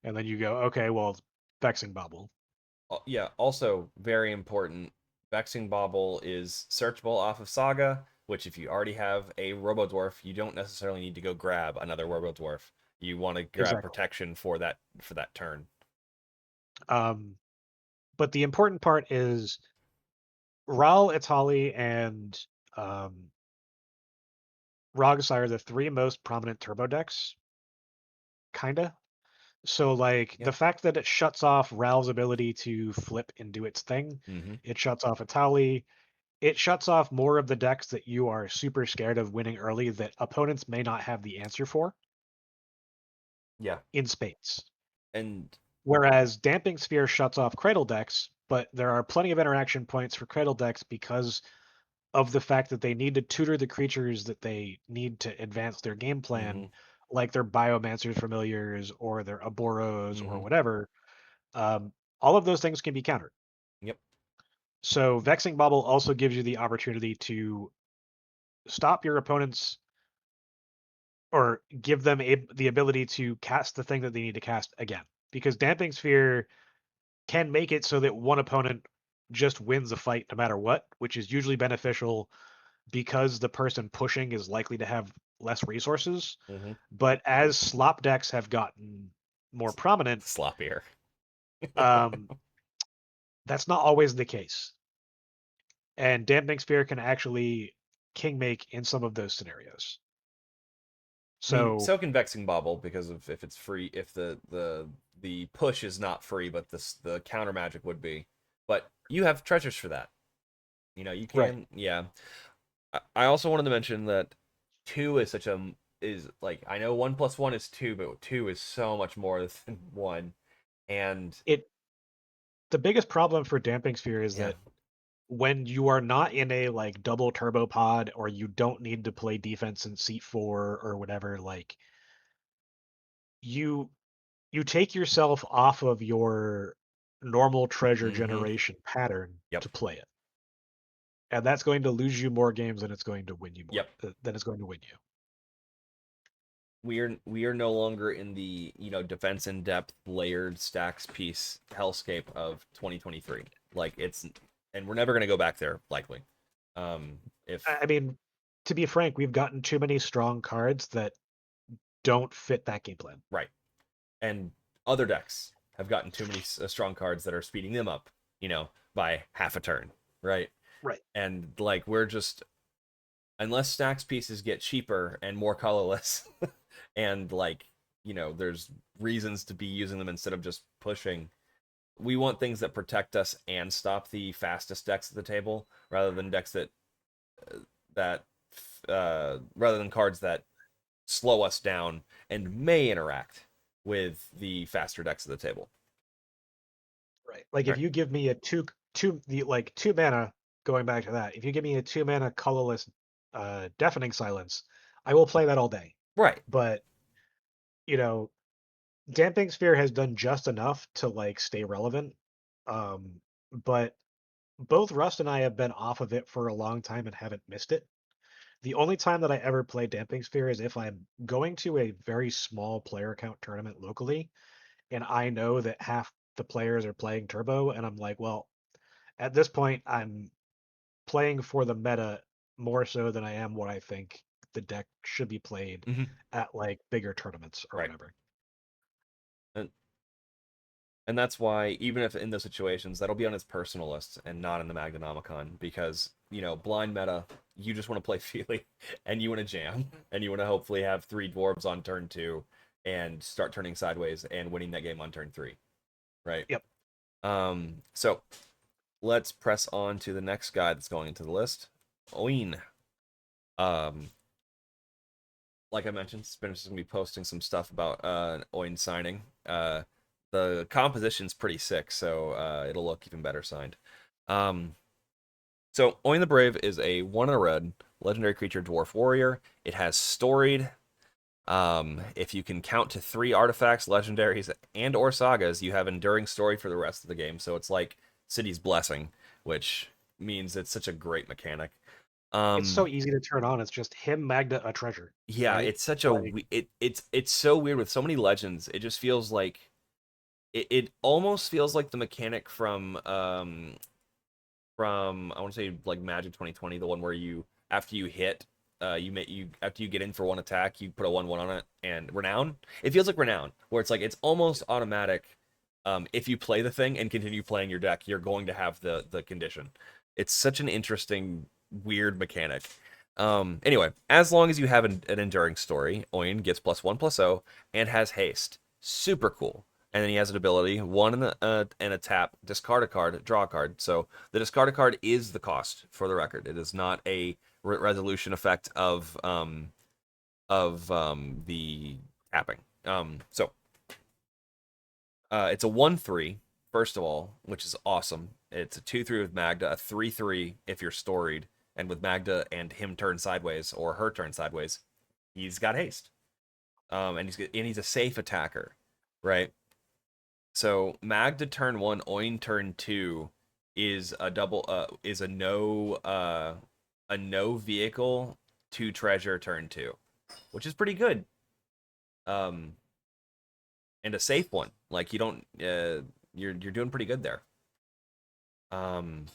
And then you go, okay, well, Vexing Bubble. Yeah, also very important. Vexing Bauble is searchable off of Saga, which if you already have a Robo Dwarf, you don't necessarily need to go grab another Robo Dwarf. You want to grab Exactly. protection for that turn. Um, but the important part is Ral, Itali, and um, Rogsai are the 3 most prominent turbo decks, kinda. So like Yeah. the fact that it shuts off Ral's ability to flip and do its thing, Mm-hmm. it shuts off Itali, it shuts off more of the decks that you are super scared of winning early that opponents may not have the answer for Yeah. in spades. And Whereas Damping Sphere shuts off Cradle decks, but there are plenty of interaction points for Cradle decks because of the fact that they need to tutor the creatures that they need to advance their game mm-hmm. plan, like their Biomancers familiars or their Aboros or Mm-hmm. whatever. Um, all of those things can be countered. Yep. So Vexing Bubble also gives you the opportunity to stop your opponents or give them the ability to cast the thing that they need to cast again. Because Damping Sphere can make it so that one opponent just wins a fight no matter what, which is usually beneficial because the person pushing is likely to have less resources. Mm-hmm. But as slop decks have gotten more prominent, Sloppier. um, that's not always the case. And Damping Sphere can actually king make in some of those scenarios. I mean, So so can Vexing Bauble because of if it's free, if the push is not free, but the counter magic would be. But you have treasures for that. You know, you right, can, yeah. I also wanted to mention that two is such a is like I know 1+1 is two, but two is so much more than one. And it the biggest problem for Damping Sphere is yeah, that when you are not in a like double turbo pod or you don't need to play defense in seat 4 or whatever, like you you take yourself off of your normal treasure mm-hmm, generation pattern yep, to play it. And that's going to lose you more games than it's going to win you more yep. than it's going to win you. We are no longer in the defense in depth layered stacks piece hellscape of 2023. Like it's and we're never gonna go back there likely. If I mean, to be frank, we've gotten too many strong cards that don't fit that game plan. right, and other decks have gotten too many strong cards that are speeding them up, by half a turn, right? Right. And like we're just unless stacks pieces get cheaper and more colorless, and like there's reasons to be using them instead of just pushing. We want things that protect us and stop the fastest decks at the table, rather than decks that rather than cards that slow us down and may interact with the faster decks at the table. Right. Like All if right. you give me a two mana, going back to that, if you give me a 2 mana colorless deafening silence, I will play that all day. Right. But you know, Damping Sphere has done just enough to like stay relevant. But both Rust and I have been off of it for a long time and haven't missed it. The only time that I ever play Damping Sphere is if I'm going to a very small player count tournament locally, and I know that half the players are playing Turbo, and I'm like, well, at this point, I'm playing for the meta more so than I am what I think the deck should be played Mm-hmm. at like bigger tournaments or Right. whatever. And and that's why even if in those situations that'll be on his personal list and not in the Magdanomicon, because blind meta, you just want to play Fili and you want to jam and you want to hopefully have 3 dwarves on turn 2 and start turning sideways and winning that game on turn 3, right? Yep. So let's press on to the next guy that's going into the list. Oin. Um, like I mentioned, Spinner's gonna be posting some stuff about Oin signing. The composition's pretty sick, so it'll look even better signed. So Oin the Brave is a 1 and a red legendary creature dwarf warrior. It has storied. If you can count to 3 artifacts, legendaries, and or sagas, you have enduring story for the rest of the game. So it's like City's Blessing, which means it's such a great mechanic. It's so easy to turn on. It's just him, Magda, a treasure, Yeah, right? it's such a Like it's so weird with so many legends. It just feels like it almost feels like the mechanic from I want to say like Magic 2020, the one where you after you hit you after you get in for one attack, you put a 1/1 on it and renown. It feels like renown, where it's like it's almost automatic. If you play the thing and continue playing your deck, you're going to have the condition. It's such an interesting, weird mechanic. Anyway, as long as you have an enduring story, Oin gets +1/+0 and has haste. Super cool. And then he has an ability, one and a tap, discard a card, draw a card. So the discard a card is the cost, for the record. It is not a resolution effect of the tapping. It's a 1/3, first of all, which is awesome. It's a 2/3 with Magda, a 3/3 if you're storied, and with Magda and him turn sideways or her turn sideways, he's got haste. And he's a safe attacker, right? So Magda turn 1, Oin turn 2 is a double is a no vehicle 2 treasure turn 2, which is pretty good. Um and a safe one. Like you don't you're doing pretty good there. Um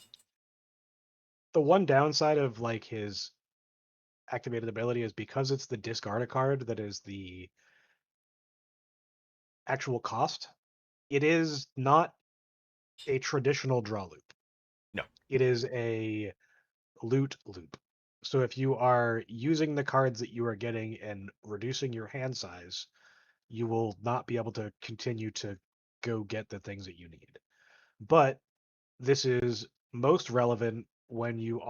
the one downside of like his activated ability is because it's the discard a card that is the actual cost. It is not a traditional draw loop. No. It is a loot loop. So if you are using the cards that you are getting and reducing your hand size, you will not be able to continue to go get the things that you need. But this is most relevant when you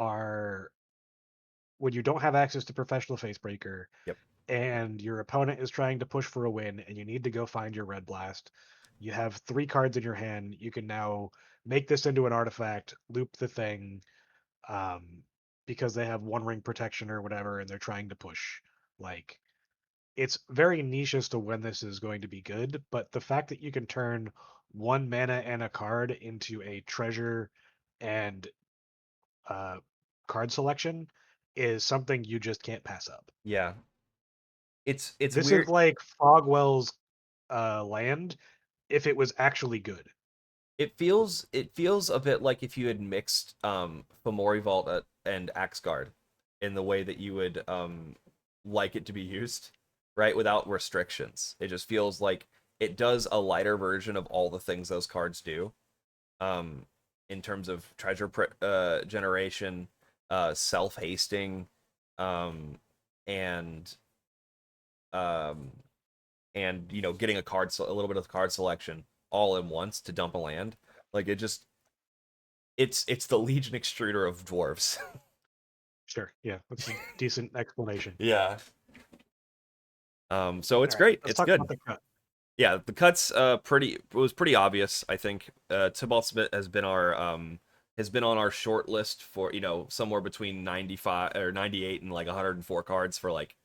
don't have access to professional facebreaker Yep. and your opponent is trying to push for a win and you need to go find your red blast. You have 3 cards in your hand. You can now make this into an artifact, loop the thing, um, because they have one ring protection or whatever, and they're trying to push. Like, it's very niche as to when this is going to be good, but the fact that you can turn 1 mana and a card into a treasure and uh, card selection is something you just can't pass up. Yeah. It's This is weird. like Fogwell's land if it was actually good. It feels a bit like if you had mixed Fomori Vault and Axguard in the way that you would like it to be used, right? Without restrictions. It just feels like it does a lighter version of all the things those cards do. Um, in terms of generation, self-hasting, um, and um, and getting a little bit of card selection all in once to dump a land. Like it's the Legion Extruder of dwarves. Sure, yeah, that's a decent explanation. Yeah. So All it's right, great. let's It's talk good. about the cut. Yeah, the cuts it was pretty obvious, I think. Tibalt has been on our short list for, somewhere between 95 or 98 and like 104 cards for like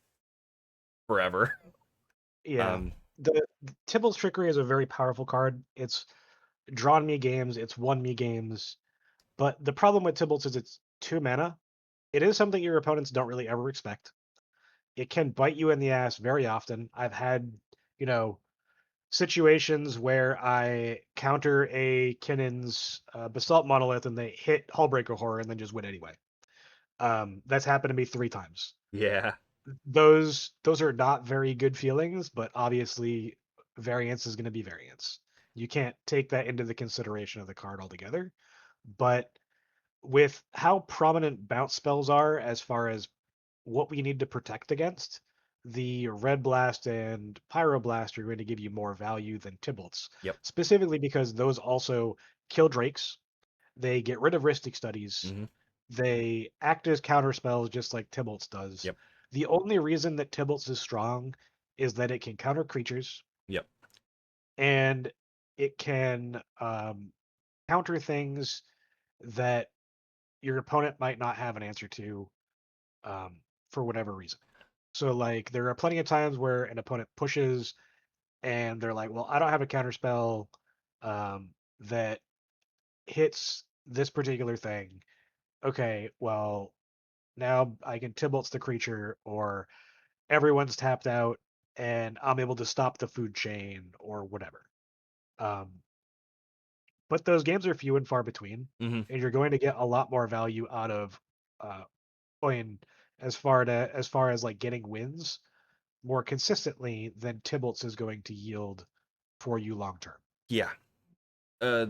forever. Yeah, Um the Tibalt's Trickery is a very powerful card. It's drawn me games, it's won me games, but the problem with Tibalt's is it's 2 mana. It is something your opponents don't really ever expect. It can bite you in the ass very often. I've had, you know, situations where I counter a Kinnon's Basalt Monolith and they hit Hullbreaker Horror and then just win anyway. That's happened to me 3 times. yeah. Those are not very good feelings, but obviously variance is going to be variance. You can't take that into the consideration of the card altogether. But with how prominent bounce spells are as far as what we need to protect against, the Red Blast and Pyroblast are going to give you more value than Tibalt's, Yep. specifically because those also kill Drakes. They get rid of Rhystic Studies. Hmm. They act as counter spells just like Tibalt's does. Yep. The only reason that Tibalt's is strong is that it can counter creatures Yep. and it can counter things that your opponent might not have an answer to um, for whatever reason. So like there are plenty of times where an opponent pushes and they're like, well, I don't have a counter spell that hits this particular thing. Okay, well, now I can Tibalt's the creature, or everyone's tapped out and I'm able to stop the food chain or whatever. Um, but those games are few and far between, Hmm. and you're going to get a lot more value out of coin as far as like getting wins more consistently than Tibalt's is going to yield for you long term. Yeah. Uh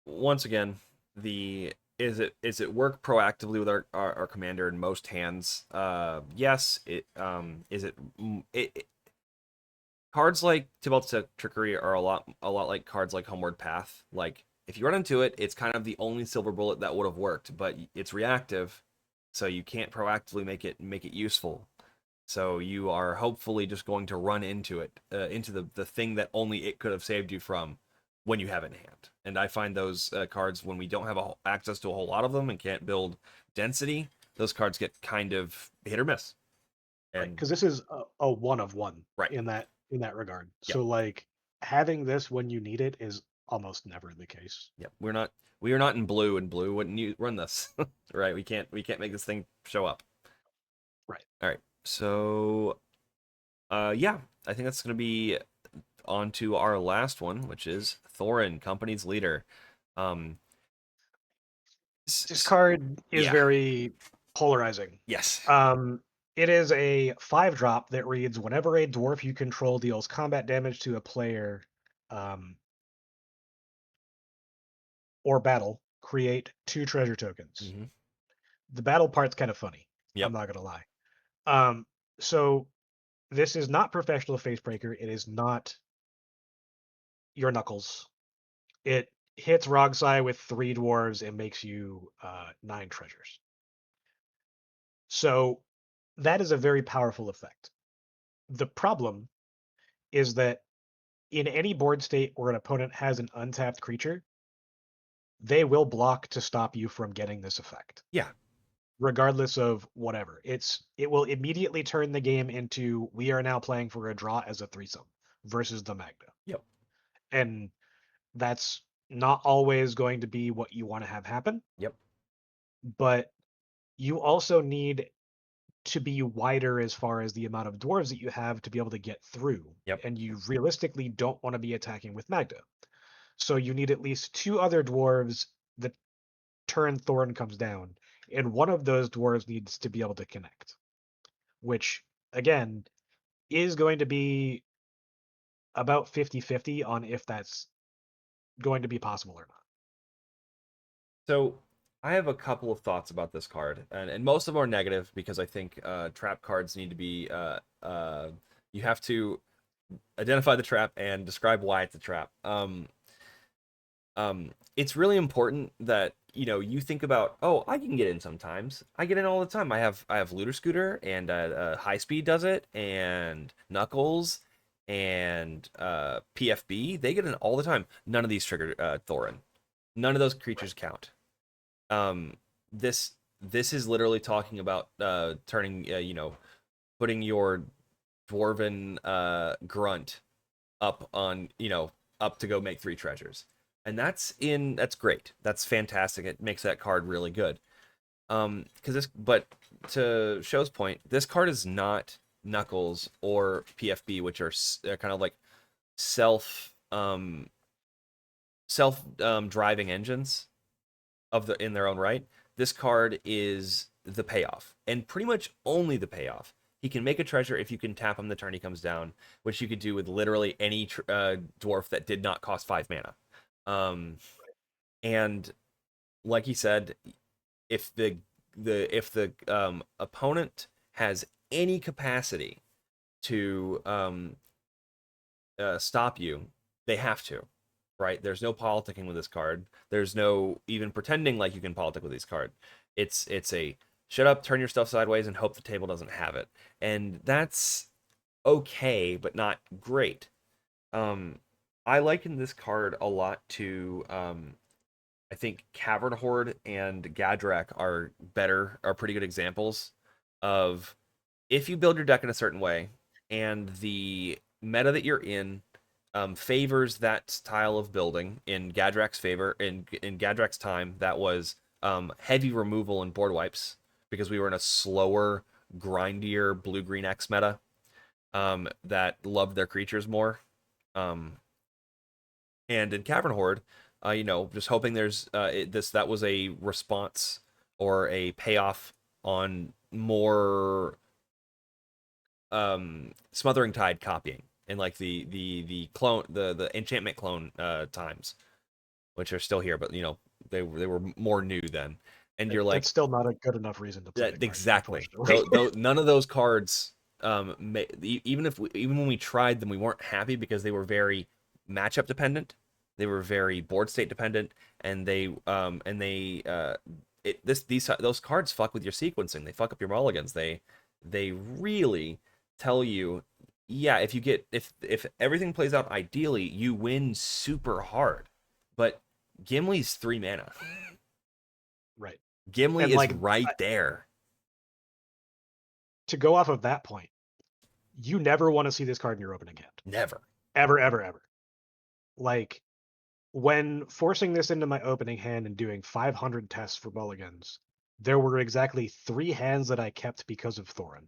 Once again, the is it work proactively with our commander in most hands? Yes. Cards like Tibalt's Trickery are a lot like cards like Homeward Path. Like if you run into it, it's kind of the only silver bullet that would have worked, but it's reactive, so you can't proactively make it useful. So you are hopefully just going to run into it, into the thing that only it could have saved you from when you have it in hand. And I find those cards, when we don't have access to a whole lot of them and can't build density, those cards get kind of hit or miss. Right, And because this is a one of one right, in that regard. yep, So like having this when you need it is almost never the case. yep. We are not in blue, and blue wouldn't you run this, right? We can't make this thing show up. Right. All right, so yeah, I think that's gonna be on to our last one, which is Thorin, company's leader. Um, This card is yeah, very polarizing. yes, Um, It is a 5-drop that reads, whenever a dwarf you control deals combat damage to a player or battle, create 2 treasure tokens. Mm-hmm. The battle part's kind of funny. I'm Yep. not gonna lie. So this is not professional facebreaker. It is not your knuckles. It hits Rogsai with 3 dwarves and makes you 9 treasures. So that is a very powerful effect. The problem is that in any board state where an opponent has an untapped creature, they will block to stop you from getting this effect. Yeah. Regardless of whatever. It will immediately turn the game into, we are now playing for a draw as a threesome versus the Magda. Yep. And that's not always going to be what you want to have happen. Yep. But you also need to be wider as far as the amount of dwarves that you have to be able to get through. Yep. And you realistically don't want to be attacking with Magda. So you need at least 2 other dwarves the turn Thorin comes down, and one of those dwarves needs to be able to connect, which again is going to be about 50-50 on if that's going to be possible or not. So I have a couple of thoughts about this card, and most of them are negative because I think trap cards need to be you have to identify the trap and describe why it's a trap. It's really important that you think about, oh, I can get in sometimes. I get in all the time. I have Looter Scooter and High Speed does it, and Knuckles and PFB. They get in all the time. None of these trigger Thorin. None of those creatures count. This is literally talking about turning putting your dwarven grunt up on up to go make 3 treasures, and that's great. That's fantastic. It makes that card really good. But to Show's point, this card is not Knuckles or PFB, which are kind of like self driving engines in their own right. This card is the payoff, and pretty much only the payoff. He can make a treasure if you can tap him the turn he comes down, which you could do with literally any dwarf that did not cost 5 mana. And like he said, if the opponent has any capacity to stop you, they have to. Right? There's no politicking with this card. There's no even pretending like you can politic with this card. It's a shut up, turn your stuff sideways, and hope the table doesn't have it. And that's okay, but not great. I liken this card a lot to I think Cavern Horde and Gadrak are pretty good examples of, if you build your deck in a certain way and the meta that you're in favors that style of building. In Gadrak's favor, in Gadrak's time, that was heavy removal and board wipes because we were in a slower, grindier blue-green X meta that loved their creatures more. And in Cavern Horde, just hoping there's that was a response or a payoff on more Smothering Tide copying, and like the clone the enchantment clone times, which are still here, but they were more new then. And you're like, that's still not a good enough reason to play the card, exactly. unfortunately. None of those cards, even when we tried them, we weren't happy because they were very matchup dependent. They were very board state dependent, and those cards fuck with your sequencing. They fuck up your mulligans. They really tell you, yeah, if everything plays out ideally, you win super hard. But Gimli's 3 mana. Right. Gimli And, is like, right there. To go off of that point, you never want to see this card in your opening hand. Never. Ever, ever, ever. Like, when forcing this into my opening hand and doing 500 tests for mulligans, there were exactly 3 hands that I kept because of Thorin.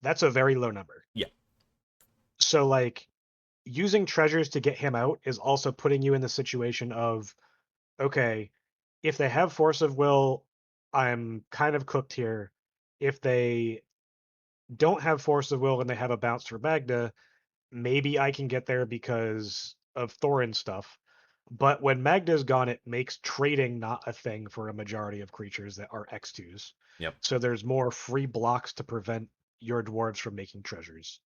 That's a very low number. Yeah. So, like, using treasures to get him out is also putting you in the situation of, okay, if they have Force of Will, I'm kind of cooked here. if they don't have Force of Will and they have a bounce for Magda, maybe I can get there because of Thorin stuff. But when Magda's gone, it makes trading not a thing for a majority of creatures that are X2s. Yep. So there's more free blocks to prevent your dwarves from making treasures.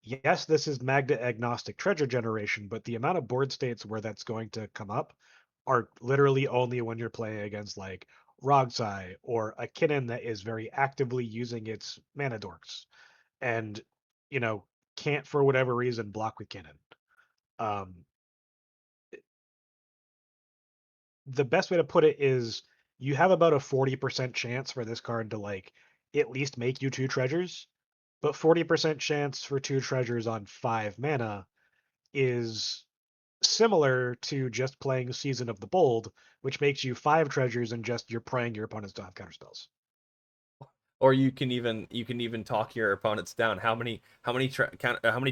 Yes, this is Magda agnostic treasure generation, but the amount of board states where that's going to come up are literally only when you're playing against like Rogsai or a Kinnan that is very actively using its mana dorks and, you know, can't for whatever reason block with Kinnan. Um, the best way to put it is you have about a 40% chance for this card to like at least make you 2 treasures, but 40% chance for 2 treasures on 5 mana is similar to just playing Season of the Bold, which makes you 5 treasures and just you're praying your opponents don't have counterspells. Or you can even talk your opponents down. How many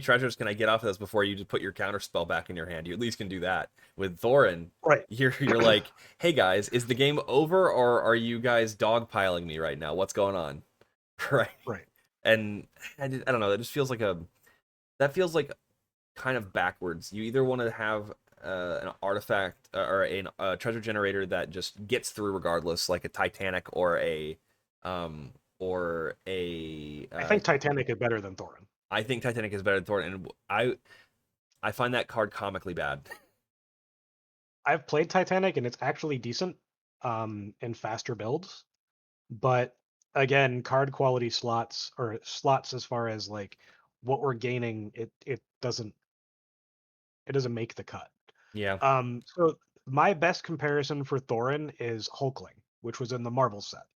treasures can I get off of this before you just put your counter spell back in your hand? You at least can do that. With Thorin, Right. you're like, hey guys, is the game over or are you guys dogpiling me right now? What's going on? Right. Right. And I don't know. That just feels like that feels like kind of backwards. You either want to have an artifact or a treasure generator that just gets through regardless, like a Titanic um, or a. I think Titanic is better than Thorin. I think Titanic is better than Thor, and I find that card comically bad. I've played Titanic and it's actually decent in faster builds, but again, card quality slots or slots as far as like what we're gaining, it doesn't make the cut. Yeah. So my best comparison for Thorin is Hulkling, which was in the Marvel set,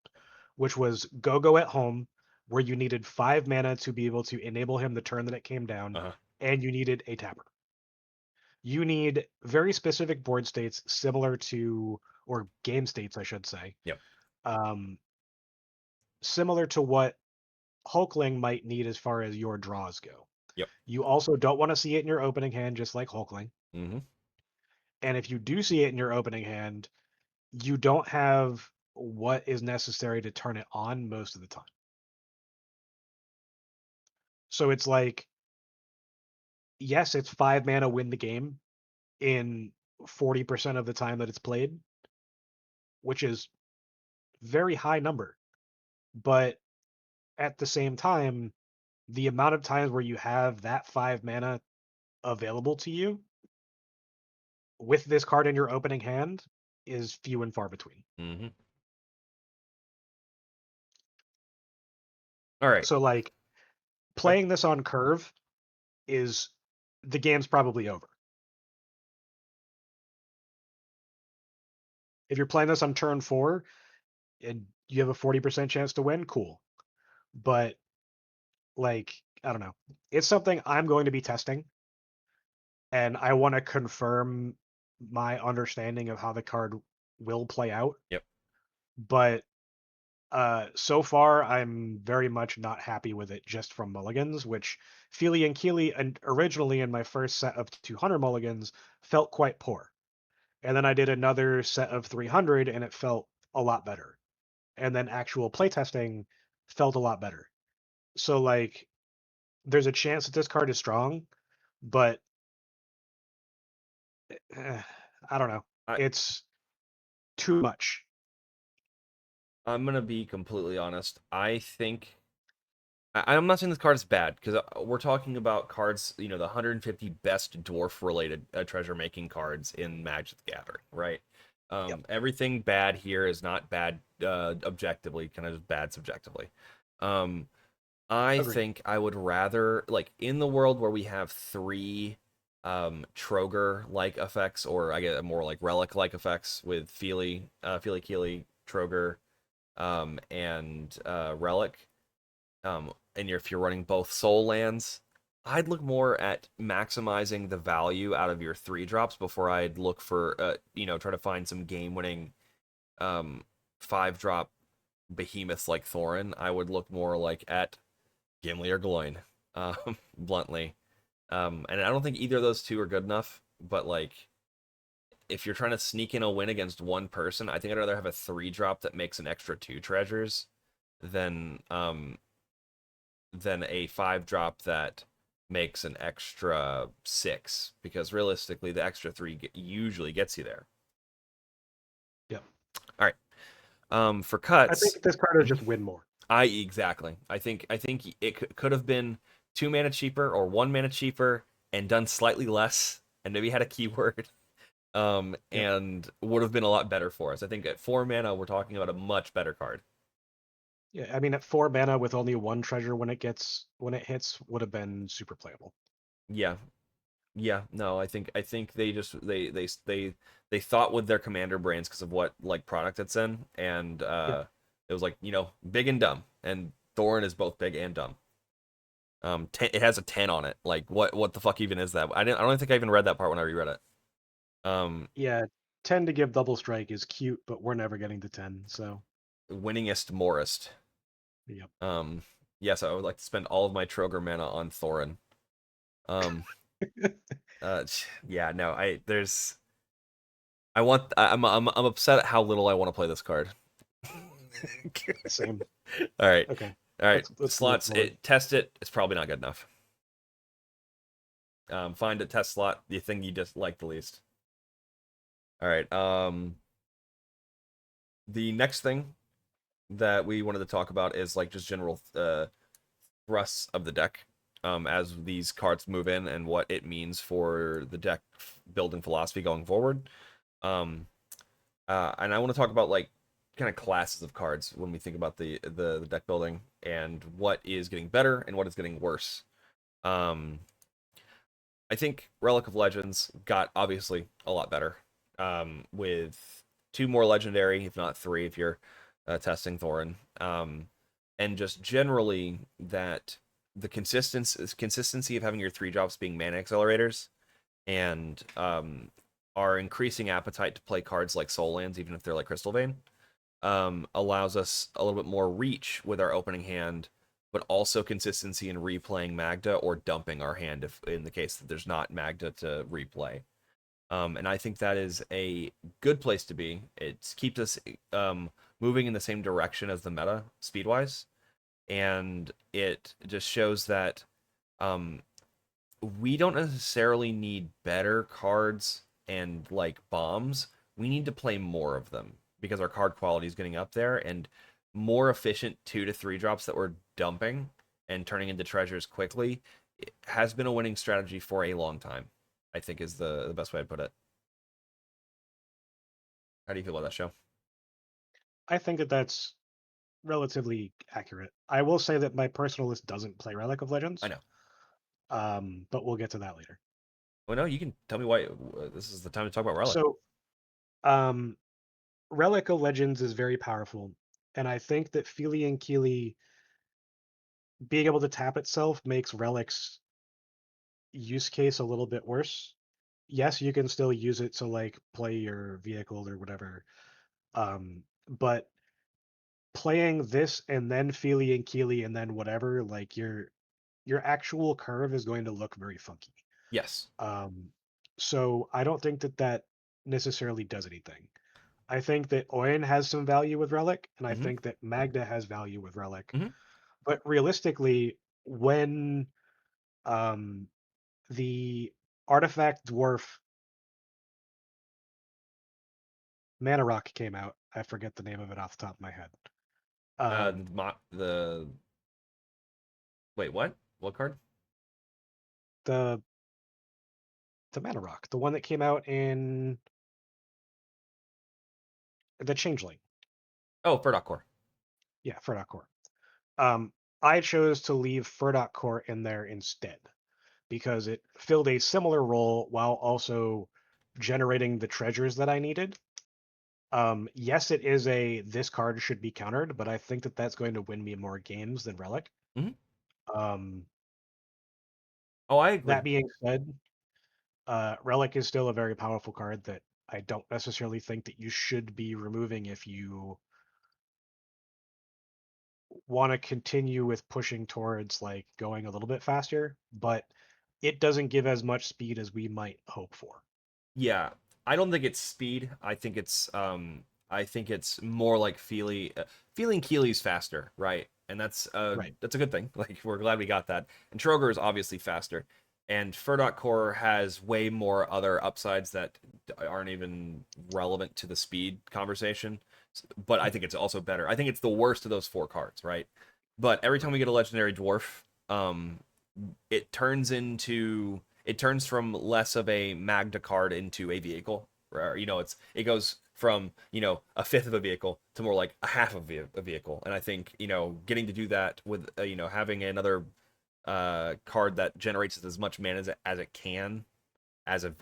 which was go at home, where you needed 5 mana to be able to enable him the turn that it came down, Uh-huh. and you needed a tapper. You need very specific board states similar to, or game states, I should say, Yep. um, similar to what Hulkling might need as far as your draws go. Yep. You also don't want to see it in your opening hand, just like Hulkling. Mm-hmm. And if you do see it in your opening hand, you don't have what is necessary to turn it on most of the time. So it's like, yes, it's 5 mana win the game in 40% of the time that it's played, which is very high number. But at the same time, the amount of times where you have that 5 mana available to you with this card in your opening hand is few and far between. Mm-hmm. All right. So like playing this on curve is the game's probably over. If you're playing this on turn 4 and you have a 40% chance to win, cool. But like, I don't know. It's something I'm going to be testing and I want to confirm my understanding of how the card will play out. Yep. But so far I'm very much not happy with it just from mulligans, which Fili and Kili and originally in my first set of 200 mulligans felt quite poor. And then I did another set of 300 and it felt a lot better. And then actual playtesting felt a lot better. So like there's a chance that this card is strong, but I don't know. I It's too much. I'm gonna be completely honest. I think I'm not saying this card is bad because we're talking about cards, you know, the 150 best dwarf related treasure making cards in Magic the Gathering, right? Yep. Everything bad here is not bad objectively, kind of just bad subjectively. Um, I Agreed. think I would rather like in the world where we have three Troger like effects, or I get more like Relic like effects with Fili Kili, Troger, and Relic. And if you're running both soul lands, I'd look more at maximizing the value out of your 3 drops before I'd look for try to find some game winning 5 drop behemoths like Thorin. I would look more like at Gimli or Gloin, bluntly. And I don't think either of those two are good enough, but like if you're trying to sneak in a win against one person, I think I'd rather have a 3 drop that makes an extra 2 treasures than a 5-drop that makes an extra 6, because realistically the extra 3 usually gets you there. Yep. All right. For I cuts, think this card is just win more. exactly. I think it could have been 2 mana cheaper or 1 mana cheaper and done slightly less and maybe had a keyword. Yep. And would have been a lot better for us. I think at 4 mana we're talking about a much better card. Yeah, I mean at 4 mana with only 1 treasure when it hits would have been super playable. Yeah. Yeah, no, I think they just they thought with their commander brains because of what like product it's in, and Yep. it was like, big and dumb, and Thorin is both big and dumb. It has a 10 on it. Like what the fuck even is that? I don't think I even read that part when I reread it. Yeah, 10 to give double strike is cute, but we're never getting to 10, so Winningest Morist. yep. Yes, I would like to spend all of my Troger mana on Thorin. Um, yeah, no, I'm upset at how little I want to play this card. Same. All right. Okay. All right. Let's move Slots, forward. test it. It's probably not good enough. Find a test slot, the thing you just like the least. All right. The next thing that we wanted to talk about is like just general thrusts of the deck, as these cards move in and what it means for the deck building philosophy going forward. Um, and I want to talk about like kind of classes of cards when we think about the deck building and what is getting better and what is getting worse. Um, I think Relic of Legends got obviously a lot better, with 2 more legendary, if not 3, if you're testing Thorin, and just generally that the consistency of having your 3 drops being mana accelerators, and our increasing appetite to play cards like Soul Lands, even if they're like Crystal Vein, allows us a little bit more reach with our opening hand, but also consistency in replaying Magda or dumping our hand if in the case that there's not Magda to replay. And I think that is a good place to be. It keeps us moving in the same direction as the meta speed-wise, and it just shows that um, we don't necessarily need better cards and like bombs. We need to play more of them because our card quality is getting up there, and more efficient 2 to 3 drops that we're dumping and turning into treasures quickly has been a winning strategy for a long time. I think is the best way to put it. How do you feel about that show? I think that that's relatively accurate. I will say that my personal list doesn't play Relic of I Legends, know. but we'll get to that later. Well, no, you can tell me why this is the time to talk about Relic. So, um, Relic of Legends is very powerful, and I think that Fili and Kili being able to tap itself makes Relic's use case a little bit worse. Yes, you can still use it to like play your vehicle or whatever, but playing this and then Fili and Kili and then whatever, like your actual curve is going to look very funky. Yes. Um, so I don't think that that necessarily does anything. I think that Oyen has some value with Relic, and I Mm-hmm. think that Magda has value with Relic. Mm-hmm. But realistically, when um, the artifact dwarf Mana Rock came out, I forget the name of it off the top of my head. Um, The wait, what? What card? the Mana Rock, the one that came out in the Changeling. Oh, Furdock Core. Yeah, Furdock Core. Um, I chose to leave Furdock Core in there instead because it filled a similar role while also generating the treasures that I needed. Yes, it is a this card should be countered, but I think that that's going to win me more games than Relic. Mm-hmm. Um, Oh, I that agree. being said, Relic is still a very powerful card that I don't necessarily think that you should be removing if you want to continue with pushing towards like going a little bit faster, but it doesn't give as much speed as we might hope for. Yeah, I don't think it's speed. I think it's I think it's more like Fili. Feeling Kili's faster, right? And Right. that's a good thing. Like we're glad we got that. And Troger is obviously faster. And Fur Core has way more other upsides that aren't even relevant to the speed conversation. But I think it's also better. I think it's the worst of those four cards, right? But every time we get a legendary dwarf, it turns from less of a Magda card into a vehicle. Or, it goes from a fifth of a vehicle to more like a half of a vehicle. And I think getting to do that with having another card that generates as much mana as it can, as a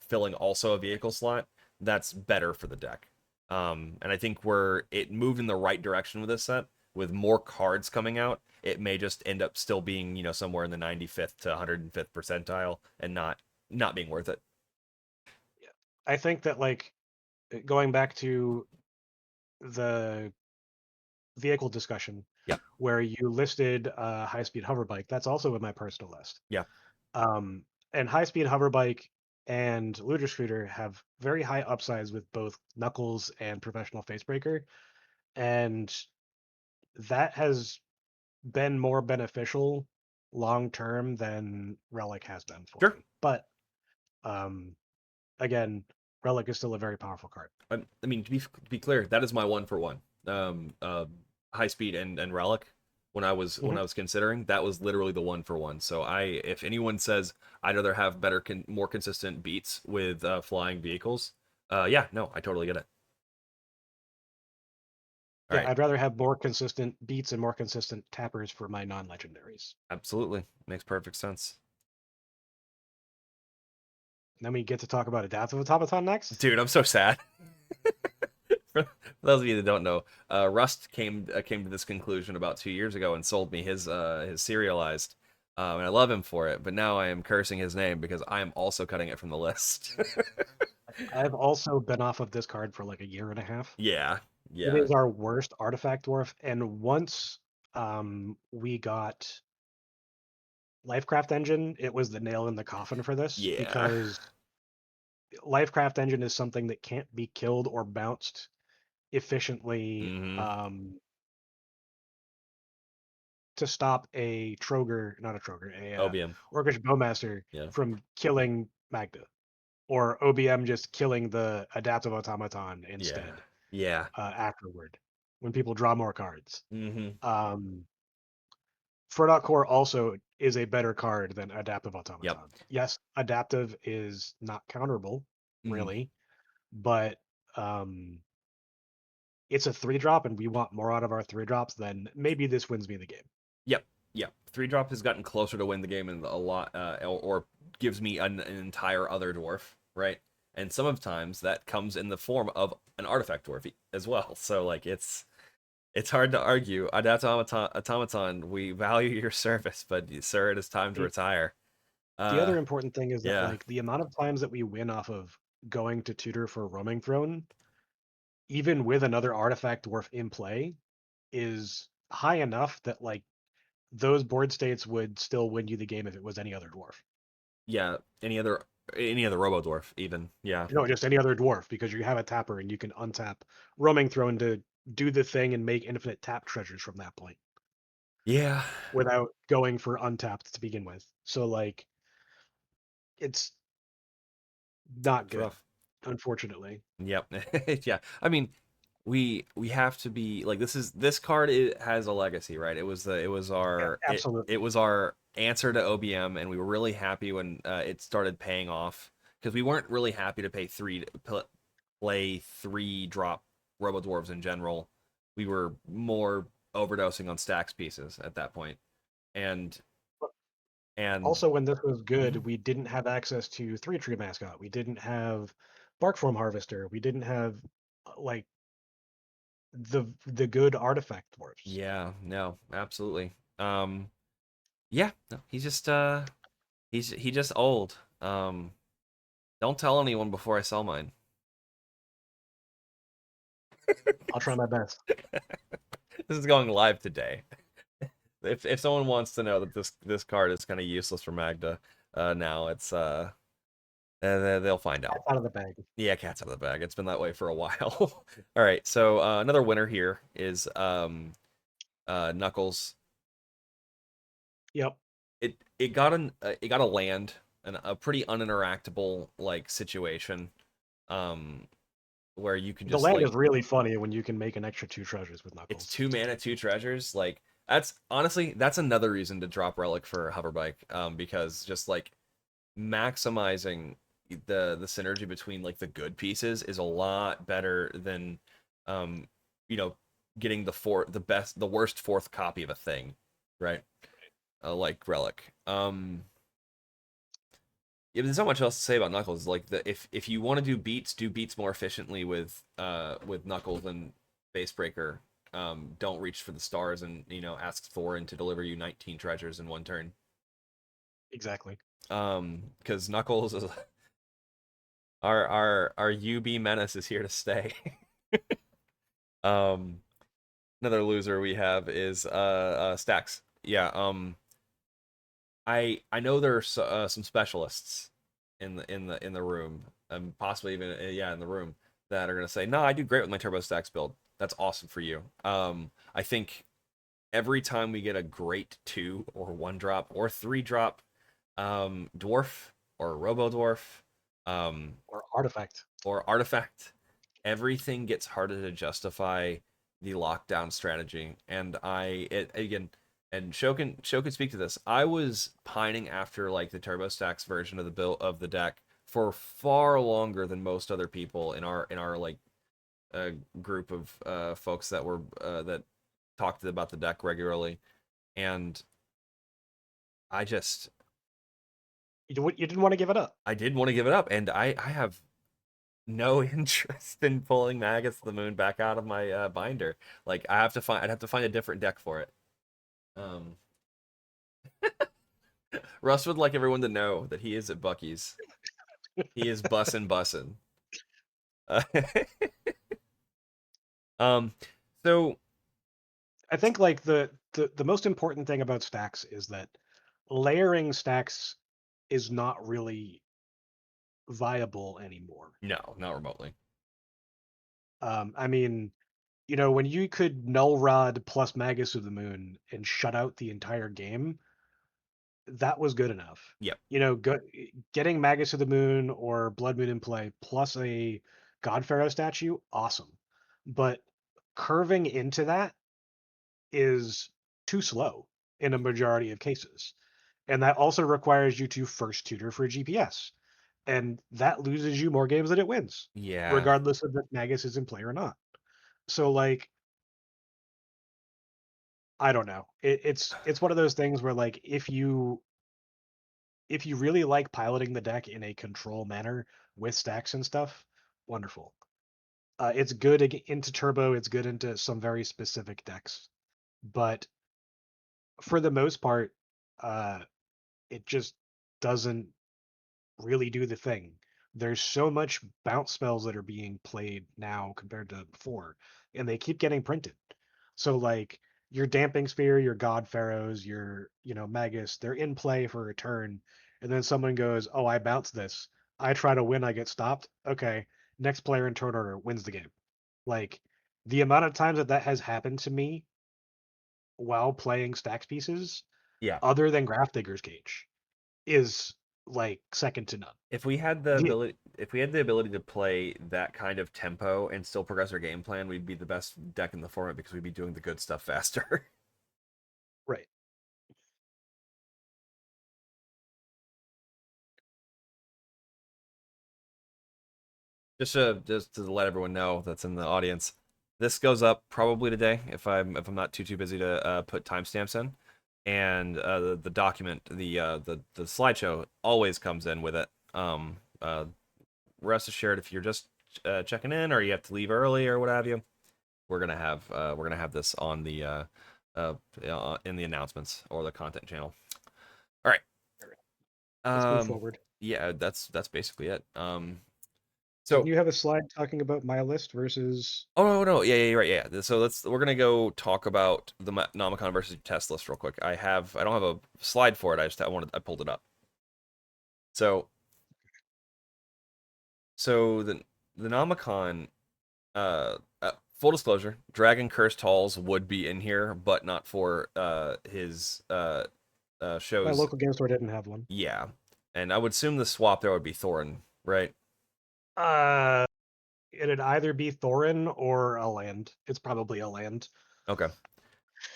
filling also a vehicle slot, that's better for the deck. And I think it moved in the right direction with this set. With more cards coming out, it may just end up still being somewhere in the 95th to 105th percentile and not being worth it. Yeah. I think that like going back to the vehicle discussion Yeah, where you listed high speed hover bike, that's also in my personal list. yeah, Um, and high speed hover bike and Looter Scooter have very high upsides with both Knuckles and Professional Facebreaker, and that has been more beneficial long term than Relic has been for sure. me. But um, again, Relic is still a very powerful card. I mean, to be clear, that is my one for one. High speed and relic. When I Mhm. was considering, that was literally the one for one. So if anyone says I'd rather have more consistent beats with flying vehicles, yeah, no, I totally get it. All Yeah, right, I'd rather have more consistent beats and more consistent tappers for my non-legendaries. absolutely makes perfect sense, Then we get to talk about Adaptive Automaton next. dude. I'm so sad. For those of you that don't know, Rust came to this conclusion about 2 years ago and sold me his serialized, and I love him for it. But now I am cursing his name because I am also cutting it from the list. I've also been off of this card for like a year and a half. Yeah, It yeah, is our worst artifact dwarf, and once we got Lifecraft Engine, it was the nail in the coffin for this yeah. because Lifecraft Engine is something that can't be killed or bounced efficiently Mm-hmm. to stop a Troger, not a Troger, a OBM. Orcish Bowmaster Yeah, from killing Magda, or OBM just killing the Adaptive Automaton yeah, instead yeah. afterward when people draw more cards. Mm-hmm. Um, Fur Core also is a better card than Adaptive Yep. Automaton. Yes, Adaptive is not counterable, Mm-hmm. really, but um, it's a 3-drop and we want more out of our 3-drops, then maybe this wins me the game. Yep. Yep. 3-drop has gotten closer to win the game in a lot, or gives me an entire other dwarf, right? And some of times that comes in the form of an artifact dwarf as well. So like it's hard to argue. Adapt Automaton, we value your service, but sir, it is time to The, retire. the Uh, other important thing is that yeah, like the amount of times that we win off of going to tutor for Roaming Throne, even with another artifact dwarf in play, is high enough that like those board states would still win you the game if it was any other dwarf. yeah. Any other Robo dwarf, even. Yeah, No, just any other dwarf, because you have a tapper and you can untap Roaming Throne to do the thing and make infinite tap treasures from that point yeah. without going for untapped to begin with. So like it's not It's good, rough. unfortunately. Yep. Yeah. I mean, we have to be like this card, it has a legacy, right? Yeah, It absolutely. was our answer to OBM, and we were really happy when it started paying off because we weren't really happy to play 3-drop Robo Dwarves in general. We were more overdosing on Stax pieces at that point, and and Also, when this was good, mhm. we didn't have access to Three Tree Mascot. We didn't have Barkform Harvester. We didn't have like the good artifact dwarfs. Yeah, no, absolutely. Yeah, no, he just old. Don't tell anyone before I sell mine. I'll try my best. This is going live today. If someone wants to know that this card is kind of useless for Magda, now They'll find out. Out of the bag. Yeah, cat's out of the bag. It's been that way for a while. All right, so another winner here is Knuckles. Yep. It got a land and a pretty uninteractable like situation, um, where you can The just land like is really funny when you can make an extra 2 treasures with it's Knuckles. 2 mana, 2 treasures. Like that's honestly that's another reason to drop Relic for Hoverbike, because just like maximizing the synergy between like the good pieces is a lot better than um you know getting the worst fourth copy of a thing, right? Like Relic. Yeah, there's not much else to say about Knuckles. Like if you want to do beats more efficiently with Knuckles and Basebreaker. Don't reach for the stars and ask Thorin to deliver you 19 treasures in one turn. Exactly. Because Knuckles is our UB menace is here to stay. um, Another loser we have is Stax. Yeah. I know there's some specialists in the room, possibly even yeah in the room that are gonna say, no, I do great with my Turbo Stax build. That's awesome for you. I think every time we get a great 2 or 1 drop or 3 drop dwarf or Robo Dwarf, Or artifact. or artifact, everything gets harder to justify the lockdown strategy. And again, and Sho can speak to this. I was pining after like the Turbo Stacks version of the build of the deck for far longer than most other people in our like group of folks that talked about the deck regularly. And I just You didn't want to give it up. I did want to give it up, and I have no interest in pulling Maggots of the Moon back out of my binder. Like I'd have to find a different deck for it. Um, Russ would like everyone to know that he is at Bucky's. He is bussin'. Uh, um, so I think like the most important thing about stacks is that layering stacks is not really viable anymore. no, not remotely. I mean, when you could Null Rod plus Magus of the Moon and shut out the entire game, that was good enough. Yep. Getting Magus of the Moon or Blood Moon in play plus a God Pharaoh statue, awesome. But curving into that is too slow in a majority of cases. And that also requires you to first tutor for GPS. And that loses you more games than it wins, Yeah. regardless of if Magus is in play or not. So like I don't know. It's one of those things where like if you really like piloting the deck in a control manner with stacks and stuff, wonderful. It's good into turbo. It's good into some very specific decks, but for the most part, uh, it just doesn't really do the thing. There's so much bounce spells that are being played now compared to before, and they keep getting printed. So like your Damping Sphere, your God Pharaohs, your Magus, they're in play for a turn, and then someone goes, "Oh, I bounce this. I try to win, I get stopped. Okay, next player in turn order wins the game." Like the amount of times that that has happened to me while playing stacks pieces, Yeah. other than Grafdigger's Cage, is like second to none. The If we had the ability to play that kind of tempo and still progress our game plan, we'd be the best deck in the format because we'd be doing the good stuff faster. right. Just to let everyone know that's in the audience, this goes up probably today if I'm not too busy to put timestamps in, and the document the slideshow always comes in with it. Rest assured, if you're just checking in or you have to leave early or what have you, we're gonna have this on the in the announcements or the content channel. All right. Let's move Um, forward. yeah, that's basically it. Didn't So you have a slide talking about my list versus? oh no, yeah, you're right, yeah. So we're gonna go talk about the Nomicon versus test list real quick. I don't have a slide for it. I pulled it up. So So the Nomicon, full disclosure, Dragon Cursed Halls would be in here, but not for his My shows. local game store didn't have one. Yeah, and I would assume the swap there would be Thorin, right? Uh, it'd either be Thorin or a land. It's probably a land. Okay.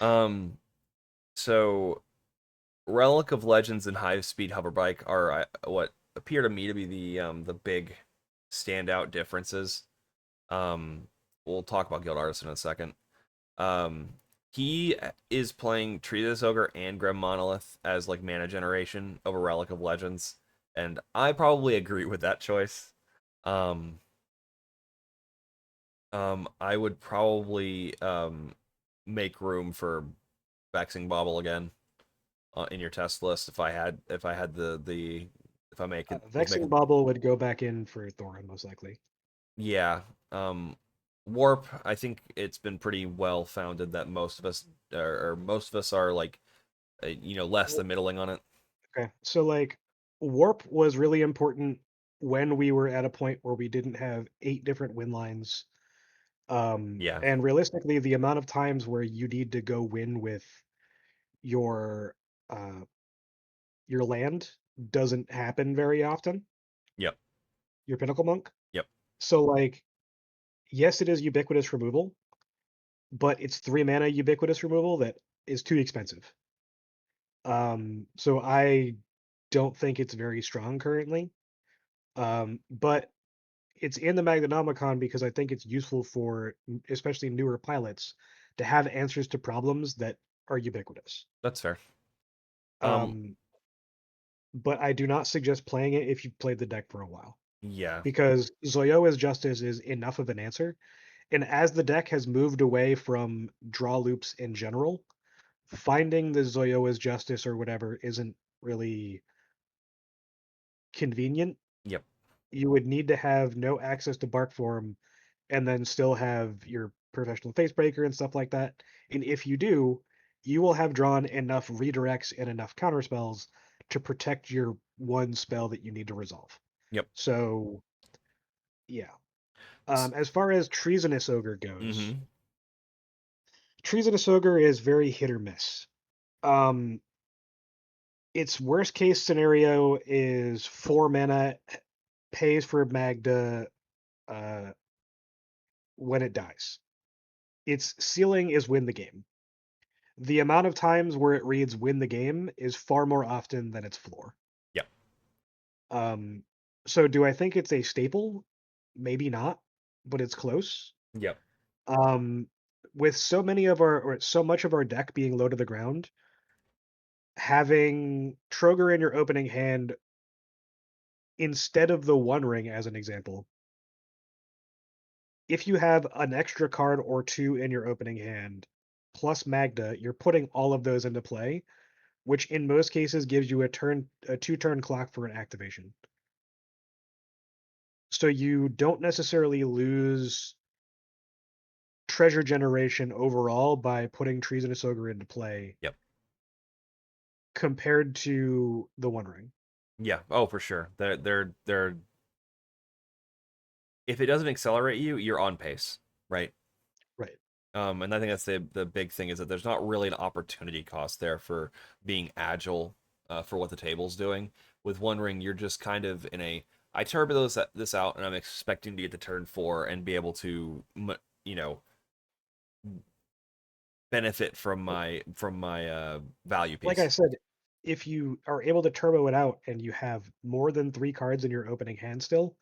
Um. So Relic of Legends and High Speed Hoverbike are what appear to me to be the big standout differences. Um. We'll talk about Guild Artist in a second. Um, he is playing Treatise Ogre and Grim Monolith as like mana generation over Relic of Legends, and I probably agree with that choice. Um, I would probably make room for Vexing Bauble again in your test list if I had the if I make it was Vexing making Bauble would go back in for Thorin, most likely. yeah. Warp, I think it's been pretty well founded that most of us or most of us are like less than middling on it. Okay. So like warp was really important when we were at a point where we didn't have 8 different win lines. Yeah. And realistically, the amount of times where you need to go win with your uh your land doesn't happen very often, Yep. your Pinnacle Monk. Yep. So like yes, it is ubiquitous removal, but it's 3 mana ubiquitous removal that is too expensive. So I don't think it's very strong currently. But it's in the Magdanomicon because I think it's useful for especially newer pilots to have answers to problems that are ubiquitous. That's fair. Um, Um, but I do not suggest playing it if you've played the deck for a while yeah. because Zoyoa's Justice is enough of an answer. And as the deck has moved away from draw loops in general, finding the Zoyoa's Justice or whatever isn't really convenient. Yep. You would need to have no access to Bark Form and then still have your professional facebreaker and stuff like that. And if you do, you will have drawn enough redirects and enough counterspells to protect your one spell that you need to resolve. Yep. So, yeah. As far as Treasonous Ogre goes, Mm-hmm. Treasonous Ogre is very hit or miss. Um, its worst case scenario is 4 mana, pays for Magda uh, when it dies. Its ceiling is win the game. The amount of times where it reads win the game is far more often than its floor. Yep. Um, so do I think it's a staple? Maybe not, but it's close. Yep. Um, with so many of our or so much of our deck being low to the ground, having Troger in your opening hand instead of the One Ring, as an example, if you have an extra card or two in your opening hand plus Magda, you're putting all of those into play, which in most cases gives you a 2 turn clock for an activation. So you don't necessarily lose treasure generation overall by putting Treasonous Ogre into play Yep. compared to the One Ring. Yeah. Oh, for sure. They're if it doesn't accelerate you, you're on pace, right? Right. And I think that's the big thing is that there's not really an opportunity cost there for being agile for what the table's doing. With One Ring, you're just kind of in a I turbo this out, and I'm expecting to get to turn 4 and be able to, you know, benefit from my value Like I piece. said, if you are able to turbo it out and you have more than 3 cards in your opening hand still,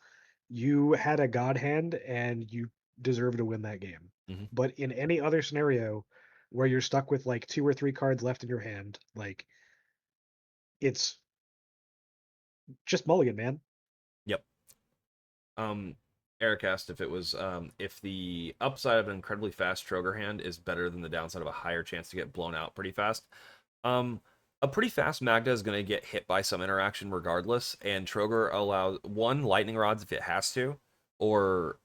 you had a god hand and you deserve to win that game. Hmm. But in any other scenario where you're stuck with like 2 or 3 cards left in your hand, like it's just mulligan, man. Yep. Eric asked if it was if the upside of an incredibly fast Troger hand is better than the downside of a higher chance to get blown out pretty fast. Um, a pretty fast Magda is going to get hit by some interaction regardless, and Troger allows one lightning rods if it has to, or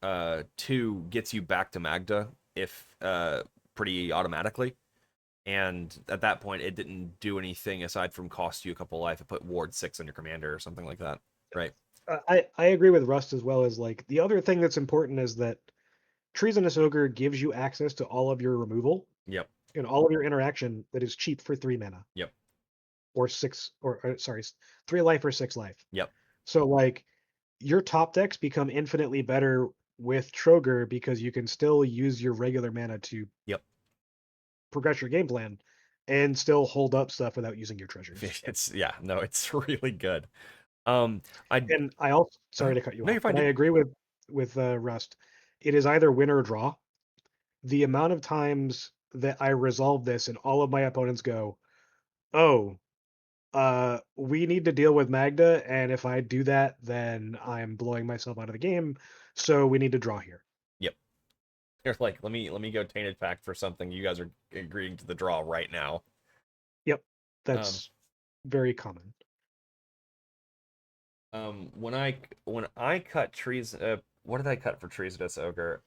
two gets you back to Magda if pretty automatically. And at that point, it didn't do anything aside from cost you a couple life. It put Ward 6 on your commander or something like that. Right. I agree with Rust as well. As like the other thing that's important is that Treasonous Ogre gives you access to all of your removal Yep. and all of your interaction that is cheap for 3 mana Yep. or six or sorry, 3 life or 6 life. Yep. So like your top decks become infinitely better with Troger because you can still use your regular mana to Yep. progress your game plan and still hold up stuff without using your treasures. It's yeah. No, it's really good. Um, I And I also sorry to cut you no, you're off, fine, but I dude. agree with Rust. It is either win or draw. The amount of times that I resolve this and all of my opponents go, "Oh, we need to deal with Magda, and if I do that, then I'm blowing myself out of the game. So we need to draw here." Yep. You're like, let me go tainted pact for something. You guys are agreeing to the draw right now. Yep, Um, that's very common. when I cut trees, what did I cut for Treasonous Ogre?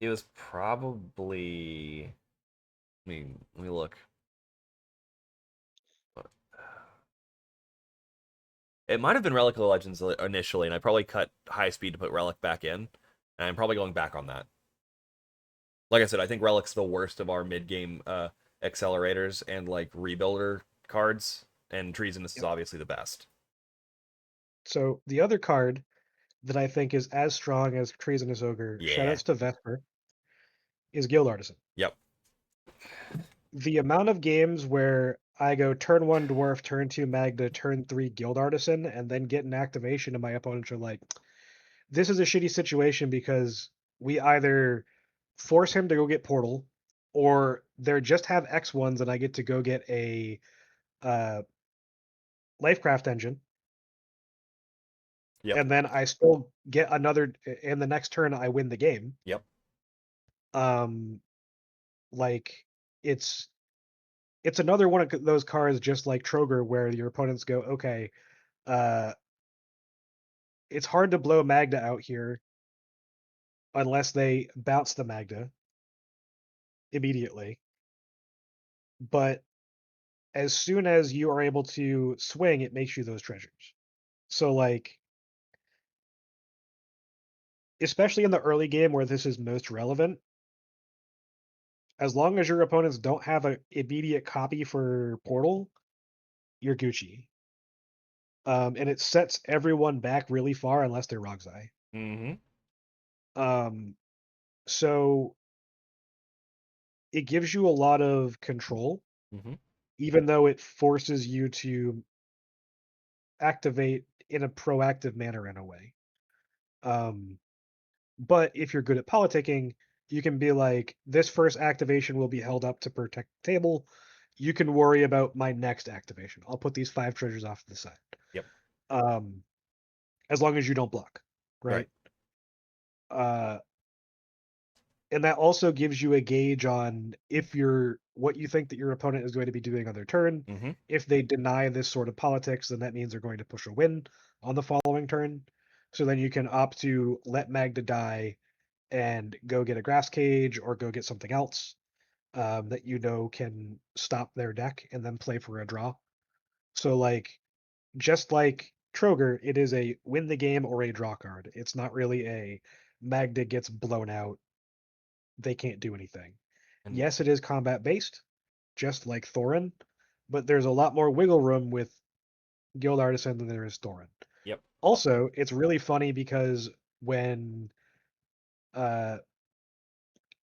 It was probably. Let me look. It might have been Relic of the Legends initially, and I probably cut high speed to put Relic back in, and I'm probably going back on that. Like I said, I think Relic's the worst of our mid game accelerators and like rebuilder cards, and Treasonous is Yep. obviously the best. So the other card that I think is as strong as Treasonous Ogre, Yeah. shoutouts to Vesper, is Guild Artisan. Yep. The amount of games where I go turn 1 Dwarf, turn 2 Magda, turn 3 Guild Artisan, and then get an activation, and my opponents are like, this is a shitty situation because we either force him to go get Portal, or they just have X ones, and I get to go get a uh, Lifecraft engine, Yep. and then I still get another. In the next turn, I win the game. Yep. Um, like it's another one of those cards, just like Troger, where your opponents go, okay, uh, it's hard to blow Magda out here unless they bounce the Magda immediately. But as soon as you are able to swing, it makes you those treasures. So like, especially in the early game where this is most relevant, as long as your opponents don't have an immediate copy for Portal, you're Gucci. And it sets everyone back really far unless they're Rogzai. Mm-hmm. Um, so it gives you a lot of control, Mm-hmm. even though it forces you to activate in a proactive manner in a way. Um, but if you're good at politicking, you can be like, this first activation will be held up to protect the table. You can worry about my next activation. I'll put these 5 treasures off to the side. Yep. Um, as long as you don't block, Right. right? Uh, and that also gives you a gauge on if you're what you think that your opponent is going to be doing on their turn. Mm-hmm. If they deny this sort of politics, then that means they're going to push a win on the following turn. So then you can opt to let Magda die and go get a grass cage or go get something else that you know can stop their deck and then play for a draw. So like just like Troger, it is a win the game or a draw card. It's not really a Magda gets blown out, they can't do anything. And Yes, it is combat based, just like Thorin, but there's a lot more wiggle room with Guild Artisan than there is Thorin. yep. Also, it's really funny because when uh,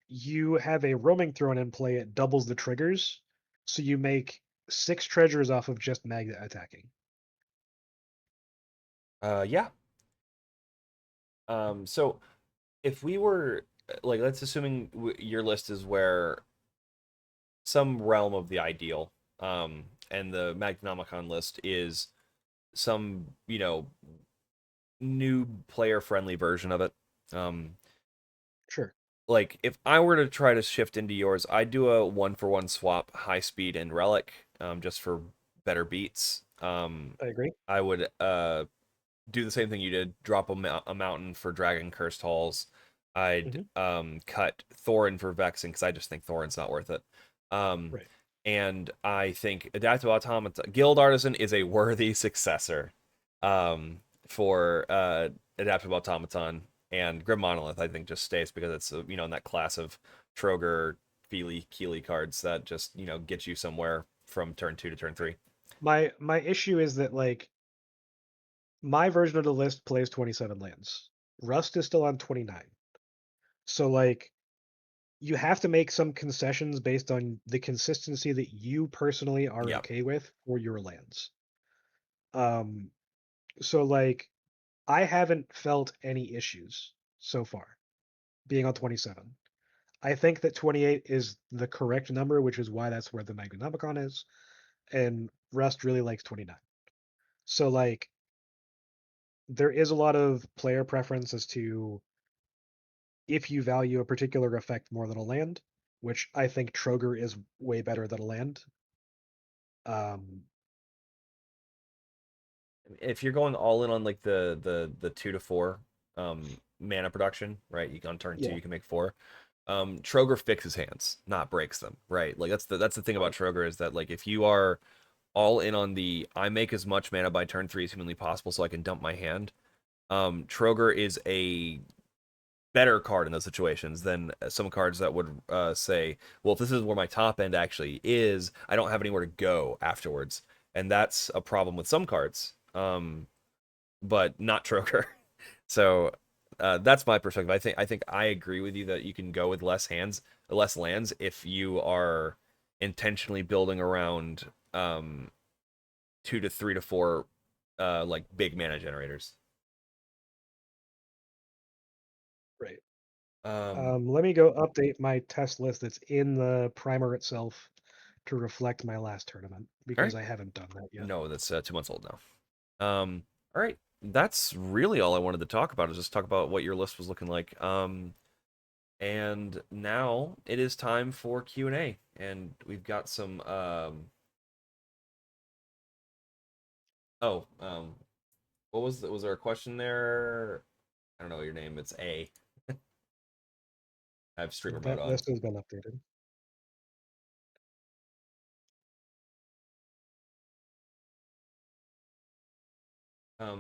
you have a roaming throne in play, it doubles the triggers, so you make 6 treasures off of just Magda attacking. Yeah. So if we were like, let's assuming your list is where some realm of the ideal, and the Magdanomicon list is some, new player friendly version of it. Um, Sure, like if I were to try to shift into yours, I'd do a 1-for-1 swap high speed and relic, just for better beats. I agree. I would do the same thing you did, drop a mountain for dragon cursed halls. I'd Hmm. cut Thorin for vexing because I just think Thorin's not worth it. Um, Right. And I think Adaptive Automaton Guild Artisan is a worthy successor for Adaptive Automaton, and Grim Monolith I think just stays because it's in that class of Troger, Fili, Kili cards that just get you somewhere from turn 2 to turn 3. My issue is that like my version of the list plays 27 lands. Rust is still on 29. So like you have to make some concessions based on the consistency that you personally are Yeah, okay with for your lands. Um so like I haven't felt any issues so far being on 27. I think that 28 is the correct number, which is why that's where the Magdanomicon is, and Rust really likes 29. So like there is a lot of player preference as to if you value a particular effect more than a land, which I think Troger is way better than a land. Um, if you're going all in on like the 2 to 4 mana production, right? You on turn 2 yeah, you can make 4. Troger fixes hands, not breaks them, right? Like that's the thing about right. Troger is that like if you are all in on the I make as much mana by turn 3 as humanly possible so I can dump my hand. Troger is a better card in those situations than some cards that would say, well, if this is where my top end actually is, I don't have anywhere to go afterwards. And that's a problem with some cards, but not Troger. So that's my perspective. I think I agree with you that you can go with less lands if you are intentionally building around 2 to 3 to 4 like big mana generators. Right. Um, Let me go update my test list that's in the primer itself to reflect my last tournament all because right. I haven't done that yet. No, that's 2 months old now. All right. That's really all I wanted to talk about is just talk about what your list was looking like. And now it is time for Q&A, and we've got some oh, what was there a question there? I don't know your name. It's A. I have streamer mode That on. list has been updated.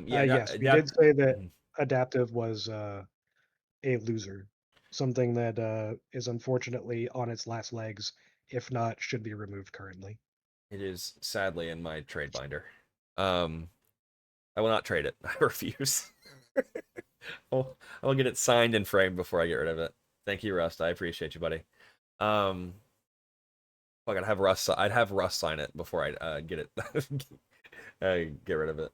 Yeah, Yes, we did say that mhm. adaptive was a loser, something that is unfortunately on its last legs, if not should be removed currently. It is sadly in my trade binder. Um, I will not trade it. I refuse. I'll get it signed and framed before I get rid of it. Thank you, Rust. I appreciate you, buddy. Um, fuck, I'd have Russ sign it before I get it, get rid of it.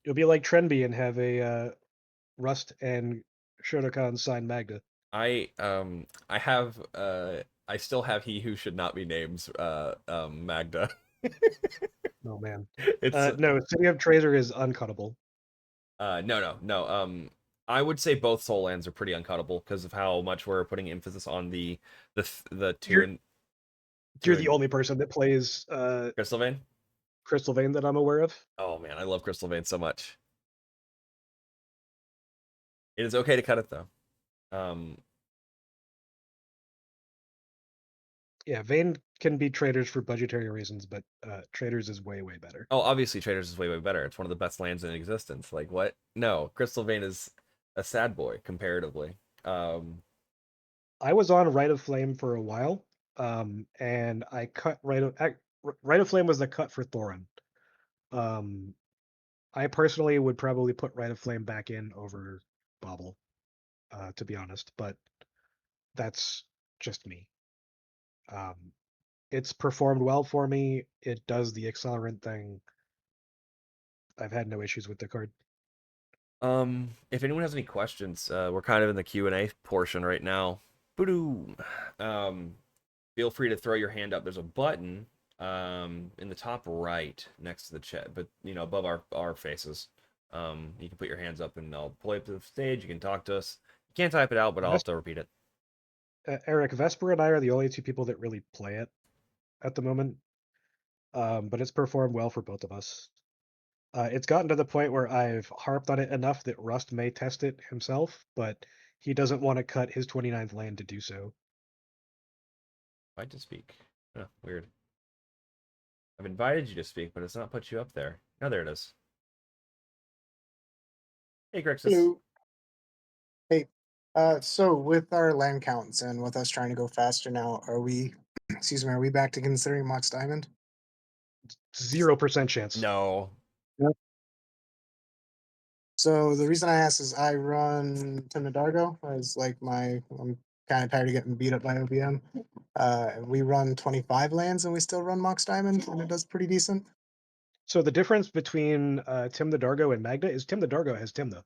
You'll be like Trenby and have a Rust and Shodokan sign Magda. I still have he who should not be named Magda. Oh man. It's No, City of Treasure is uncuttable. no. I would say both soul lands are pretty uncuttable because of how much we're putting emphasis on the two You're and two you're the and only person that plays Crystal Vein. Crystal Vein that I'm aware of. Oh man, I love Crystal Vein so much. It is okay to cut it though. Um, Yeah, Vayne can be traders for budgetary reasons, but traders is way better. oh, obviously Traders is way better. It's one of the best lands in existence. Like what? No, Crystal Vein is a sad boy comparatively. Um, I was on Rite of Flame for a while, and I cut Rite of Flame was the cut for Thorin. Um, I personally would probably put Rite of Flame back in over Bobble, to be honest, but that's just me. Um, it's performed well for me. It does the accelerant thing. I've had no issues with the card. if anyone has any questions, we're kind of in the Q&A portion right now. Boo-doo. Feel free to throw your hand up. There's a button in the top right next to the chat, but above our faces. You can put your hands up and I'll pull you up to the stage. You can talk to us. You can't type it out, but I'll have to repeat it. Eric, Vesper and I are the only two people that really play it at the moment, but it's performed well for both of us. It's gotten to the point where I've harped on it enough that Rust may test it himself, but he doesn't want to cut his 29th land to do so. Fight to speak. Oh, weird. I've invited you to speak, but it's not put you up there. Oh, there it is. Hey, Grixis. Hello. Hey, so with our land counts and with us trying to go faster now, are we, excuse me, are we back to considering Mox Diamond? 0% chance. No. Yep. So the reason I ask is I run Timidargo as like I'm kind of tired of getting beat up by OBM. And we run 25 lands and we still run Mox Diamond and it does pretty decent. So the difference between Tim the Dargo and Magda is Tim the Dargo has Timna.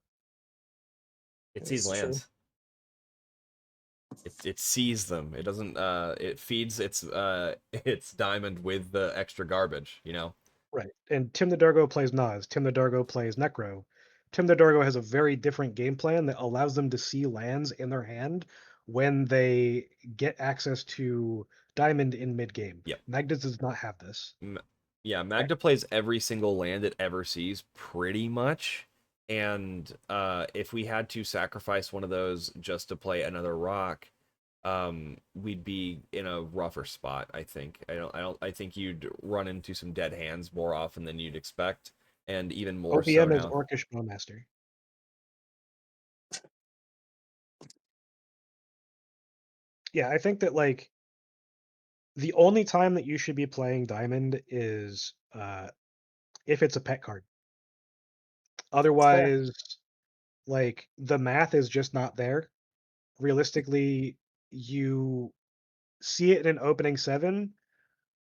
It sees It's true. lands. It sees them. It doesn't. It feeds its diamond with the extra garbage. You know. Right. And Tim the Dargo plays Nas. Tim the Dargo plays Necro. Tim the Dargo has a very different game plan that allows them to see lands in their hand when they get access to Diamond in mid game. Yep. Magda does not have this. Yeah, Magda plays every single land it ever sees, pretty much. And if we had to sacrifice one of those just to play another rock, we'd be in a rougher spot. I think. I think you'd run into some dead hands more often than you'd expect, and even more so OBM is now. Orcish Bowmaster. Yeah, I think that like the only time that you should be playing Diamond is if it's a pet card. It's fair. Otherwise, like the math is just not there. Realistically, you see it in an opening 7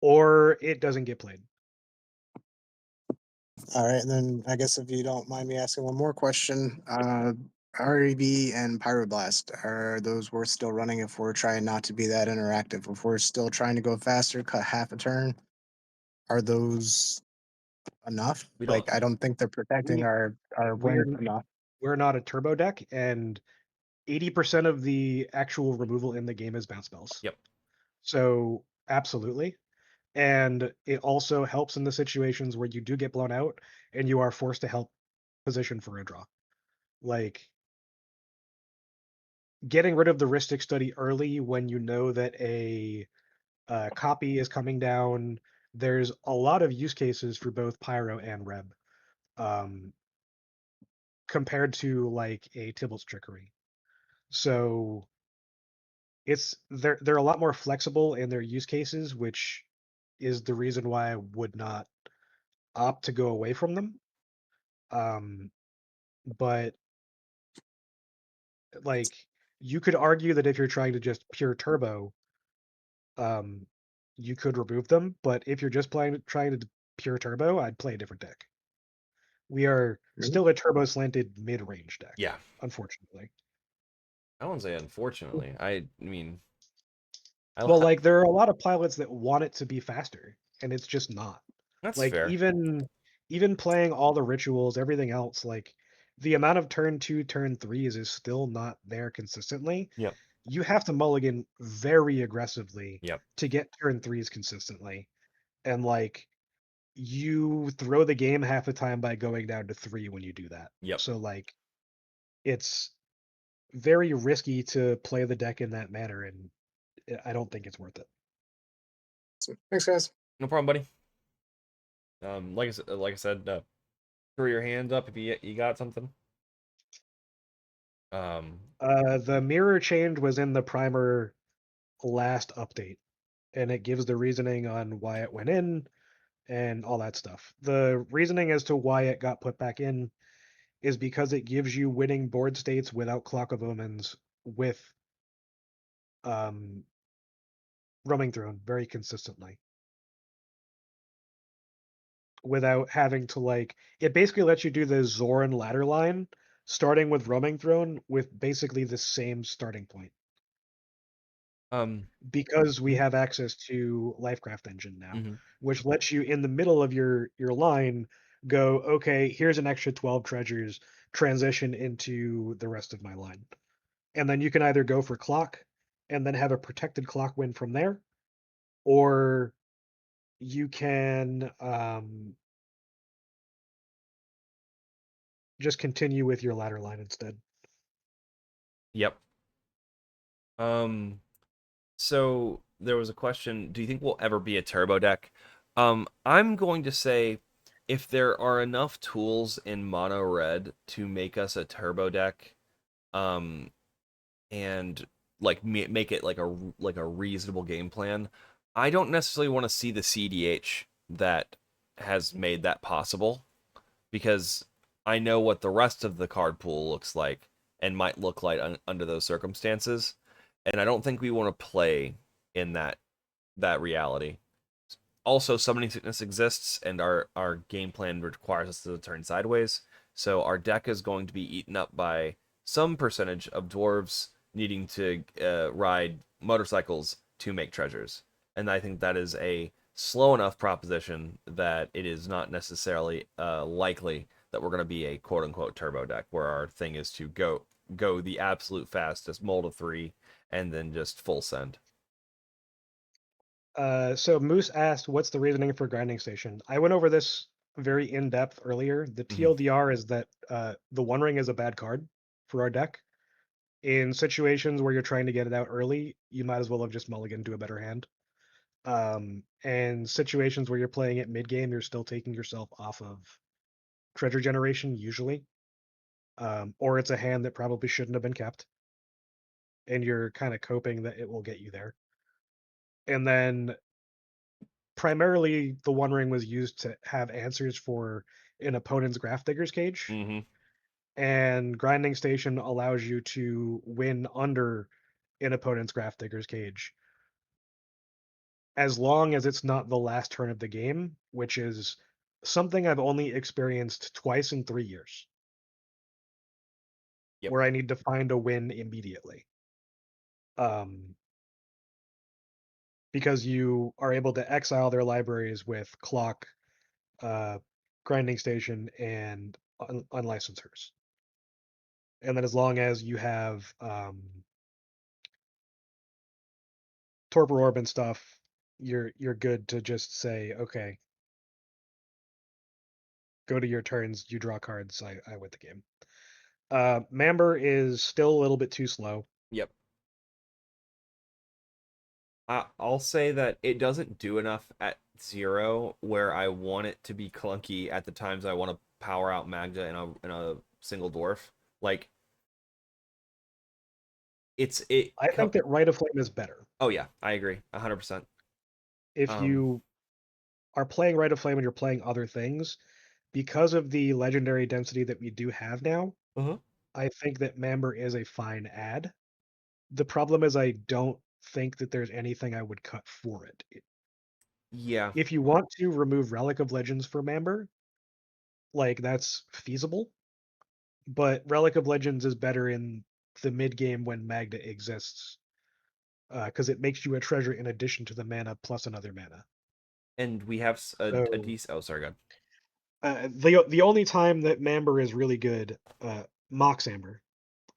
or it doesn't get played. All right, and then I guess if you don't mind me asking one more question, REB and Pyroblast, are those worth still running if we're trying not to be that interactive? If we're still trying to go faster, cut half a turn, are those enough? We don't. Like, I don't think they're protecting We our we're wins enough. we're not a turbo deck, and 80% of the actual removal in the game is bounce spells. Yep. So absolutely. And it also helps in the situations where you do get blown out and you are forced to help position for a draw. Like getting rid of the Ristic study early when you know that a copy is coming down. There's a lot of use cases for both Pyro and Reb, um, compared to like a Tibalt's Trickery. So they're a lot more flexible in their use cases, which is the reason why I would not opt to go away from them. But like you could argue that if you're trying to just pure turbo, um, you could remove them. But if you're just trying to pure turbo, I'd play a different deck. We are Mhm. still a turbo slanted mid range deck, Yeah. unfortunately. I won't say unfortunately. I mean, Well, like there are a lot of pilots that want it to be faster, and it's just not. that's Like fair. even playing all the rituals, everything else, like the amount of turn 2, turn 3s is still not there consistently. Yep. You have to mulligan very aggressively Yep. to get turn 3s consistently. And like you throw the game half the time by going down to 3 when you do that. Yep. So like it's very risky to play the deck in that manner, and I don't think it's worth it. So, thanks, guys. No problem, buddy. Like I said, throw your hand up if you got something. The mirror change was in the primer last update, and it gives the reasoning on why it went in and all that stuff. The reasoning as to why it got put back in is because it gives you winning board states without Clock of Omens with um, Roaming Throne very consistently. Without having to like it basically lets you do the Zoran ladder line starting with Roaming Throne with basically the same starting point. Because we Mhm. have access to Lifecraft Engine now, Mhm. which lets you in the middle of your line go, okay, here's an extra 12 treasures, transition into the rest of my line. And then you can either go for clock and then have a protected clock win from there, or you can just continue with your ladder line instead. Yep. So there was a question, do you think we'll ever be a turbo deck? I'm going to say if there are enough tools in mono red to make us a turbo deck, um, and like make it like a reasonable game plan, I don't necessarily want to see the cEDH that has made that possible, because I know what the rest of the card pool looks like and might look like under those circumstances, and I don't think we want to play in that reality. Also, summoning sickness exists, and our game plan requires us to turn sideways, so our deck is going to be eaten up by some percentage of dwarves needing to ride motorcycles to make treasures, and I think that is a slow enough proposition that it is not necessarily likely that we're going to be a quote unquote turbo deck where our thing is to go the absolute fastest, mold a 3, and then just full send. So Moose asked, what's the reasoning for grinding station? I went over this very in depth earlier. The TLDR is that the One Ring is a bad card for our deck. In situations where you're trying to get it out early, you might as well have just mulliganed to a better hand. And situations where you're playing it mid game, you're still taking yourself off of treasure generation usually, or it's a hand that probably shouldn't have been kept, and you're kind of coping that it will get you there. And then primarily the One Ring was used to have answers for an opponent's Grafdigger's Cage, Mm-hmm. and Grinding Station allows you to win under an opponent's Grafdigger's Cage, as long as it's not the last turn of the game, which is something I've only experienced twice in 3 years. Yep. Where I need to find a win immediately. Because you are able to exile their libraries with Clock, Grinding Station, and Unlicensors. And then as long as you have Torpor Orb and stuff, you're good to just say, okay, go to your turns, you draw cards, I win the game. Mamber is still a little bit too slow. Yep. I'll say that it doesn't do enough at 0 where I want it to be clunky at the times I want to power out Magda in a single dwarf. Like I think that Rite of Flame is better. Oh yeah, I agree 100%. If you are playing Rite of Flame and you're playing other things, because of the legendary density that we do have now, I think that Mamber is a fine add. The problem is I don't think that there's anything I would cut for it. Yeah. If you want to remove Relic of Legends for Mamber, like that's feasible. But Relic of Legends is better in the mid game when Magda exists, because it makes you a treasure in addition to the mana plus another mana. And we have a decent. Oh, sorry, God. The only time that Mamber is really good, Mox Amber.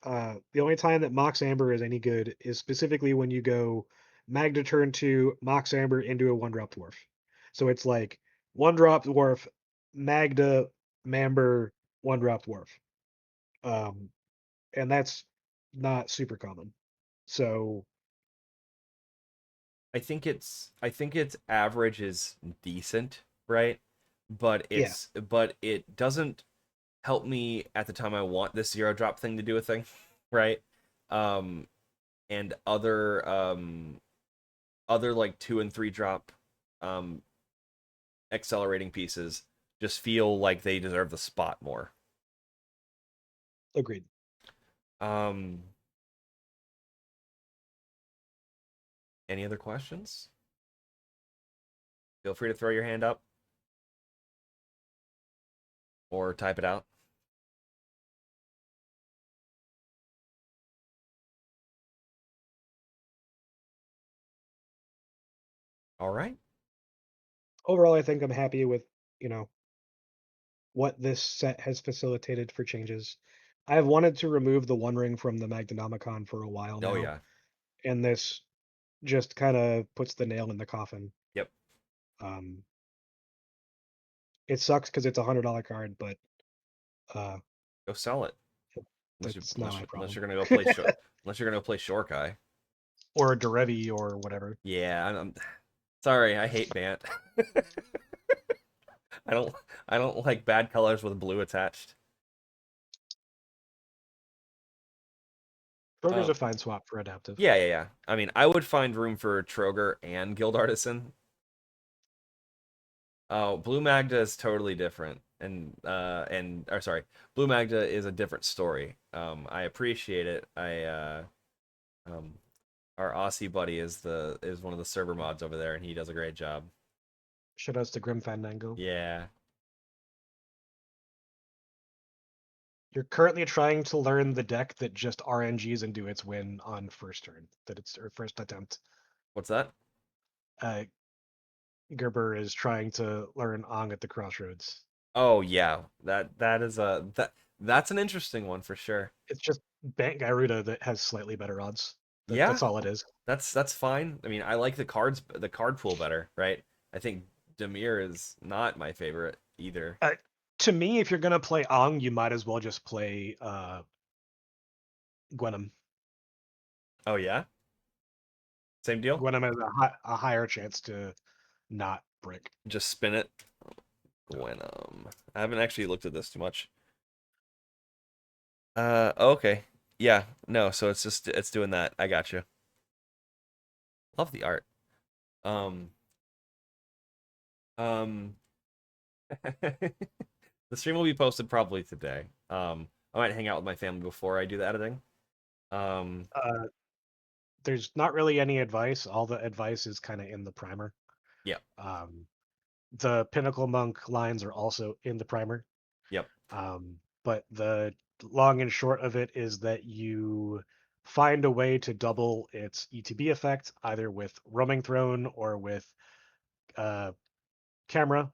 The only time that Mox Amber is any good is specifically when you go Magda turn 2, Mox Amber into a 1-drop dwarf. So it's like 1-drop dwarf, Magda, Mamber, 1-drop dwarf. And that's not super common. So I think its average is decent, right? But it doesn't help me at the time I want this 0-drop thing to do a thing, right? And other like 2 and 3 drop accelerating pieces just feel like they deserve the spot more. Agreed. Any other questions? Feel free to throw your hand up or type it out. All right. Overall, I think I'm happy with, what this set has facilitated for changes. I've wanted to remove the One Ring from the Magdanomicon for a while now. Oh yeah. And this just kind of puts the nail in the coffin. Yep. It sucks because it's $100 card, but go sell it. That's not my problem. Unless you're gonna go play Shorekai. or a Derevi or whatever. Yeah, I'm sorry, I hate Bant. I don't I don't like bad colors with blue attached. Kroger's Oh, a fine swap for adaptive. yeah. I mean, I would find room for Troger and Guild Artisan. Oh, Blue Magda is totally different, or sorry, Blue Magda is a different story. I appreciate it. Um, our Aussie buddy is one of the server mods over there, and he does a great job. Shoutouts to Grim Fandango. Yeah. You're currently trying to learn the deck that just RNGs into its win on first turn. That it's or first attempt. What's that? Gerber is trying to learn Ong at the Crossroads. Oh yeah, that's an interesting one for sure. It's just Bant Garuda that has slightly better odds. Yeah, That's all it is. that's fine. I mean, I like the card pool better, right? I think Demir is not my favorite either. To me, if you're gonna play Ong, you might as well just play Gwenum. Oh yeah, same deal. Gwenum has a higher chance to not brick. Just spin it. When I haven't actually looked at this too much. Okay. Yeah, no, so it's doing that. I got you. Love the art. Um the stream will be posted probably today. I might hang out with my family before I do the editing. There's not really any advice. All the advice is kind of in the primer. Yeah. The Pinnacle Monk lines are also in the primer. Yep. But the long and short of it is that you find a way to double its ETB effect, either with Roaming Throne or with Camera.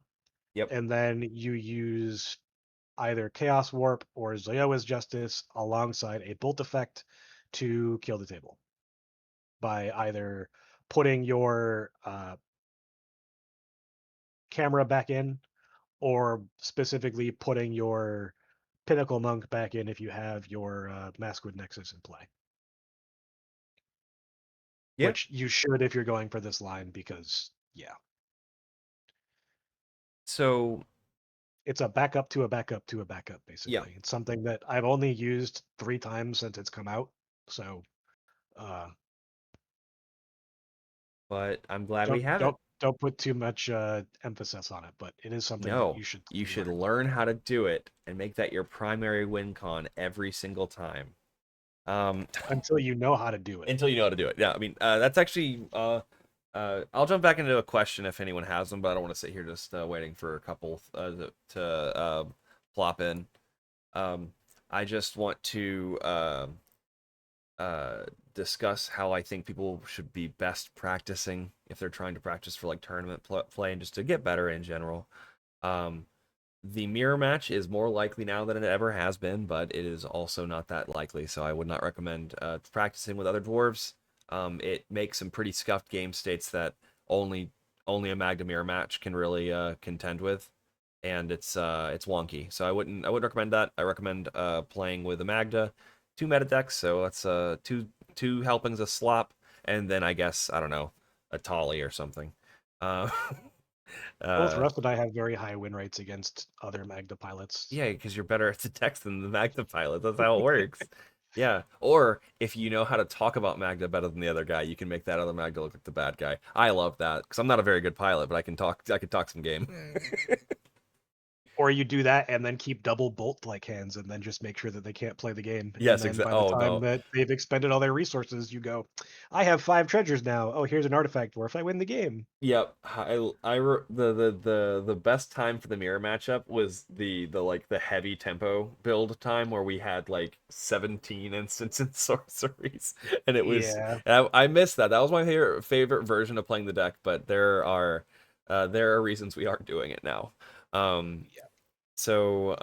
Yep. And then you use either Chaos Warp or Zoyoa's Justice alongside a Bolt effect to kill the table by either putting your Camera back in or specifically putting your Pinnacle Monk back in if you have your Maskwood Nexus in play. Yeah. Which you should if you're going for this line because, yeah. So it's a backup to a backup to a backup, basically. Yeah. It's something that I've only used 3 times since it's come out. So but I'm glad we have it. Don't put too much emphasis on it, but it is something No, that you should learn how to do it and make that your primary win con every single time. Until you know how to do it. Until you know how to do it. Yeah, I mean, that's actually I'll jump back into a question if anyone has them, but I don't want to sit here just waiting for a couple to plop in. I just want to discuss how I think people should be best practicing if they're trying to practice for like tournament play and just to get better in general. The mirror match is more likely now than it ever has been, but it is also not that likely, so I would not recommend practicing with other dwarves. It makes some pretty scuffed game states that only a Magda mirror match can really contend with, and it's wonky. So I wouldn't recommend that. I recommend playing with a Magda, 2 meta decks, so that's two helpings of slop, and then I guess I don't know, a Tolly or something. Both Russ and I have very high win rates against other Magda pilots. Yeah, because you're better at the text than the Magda pilot. That's how it works. Yeah, or if you know how to talk about Magda better than the other guy, you can make that other Magda look like the bad guy. I love that because I'm not a very good pilot, but I can talk some game. Or you do that and then keep double bolt like hands and then just make sure that they can't play the game. Yes, exactly. exactly. By the time that they've expended all their resources, you go, I have 5 treasures now. Oh, here's an artifact dwarf. I win the game. Yep. The best time for the mirror matchup was the heavy tempo build time where we had like 17 instants and sorceries, and it was I missed that. That was my favorite version of playing the deck, but there are reasons we aren't doing it now. So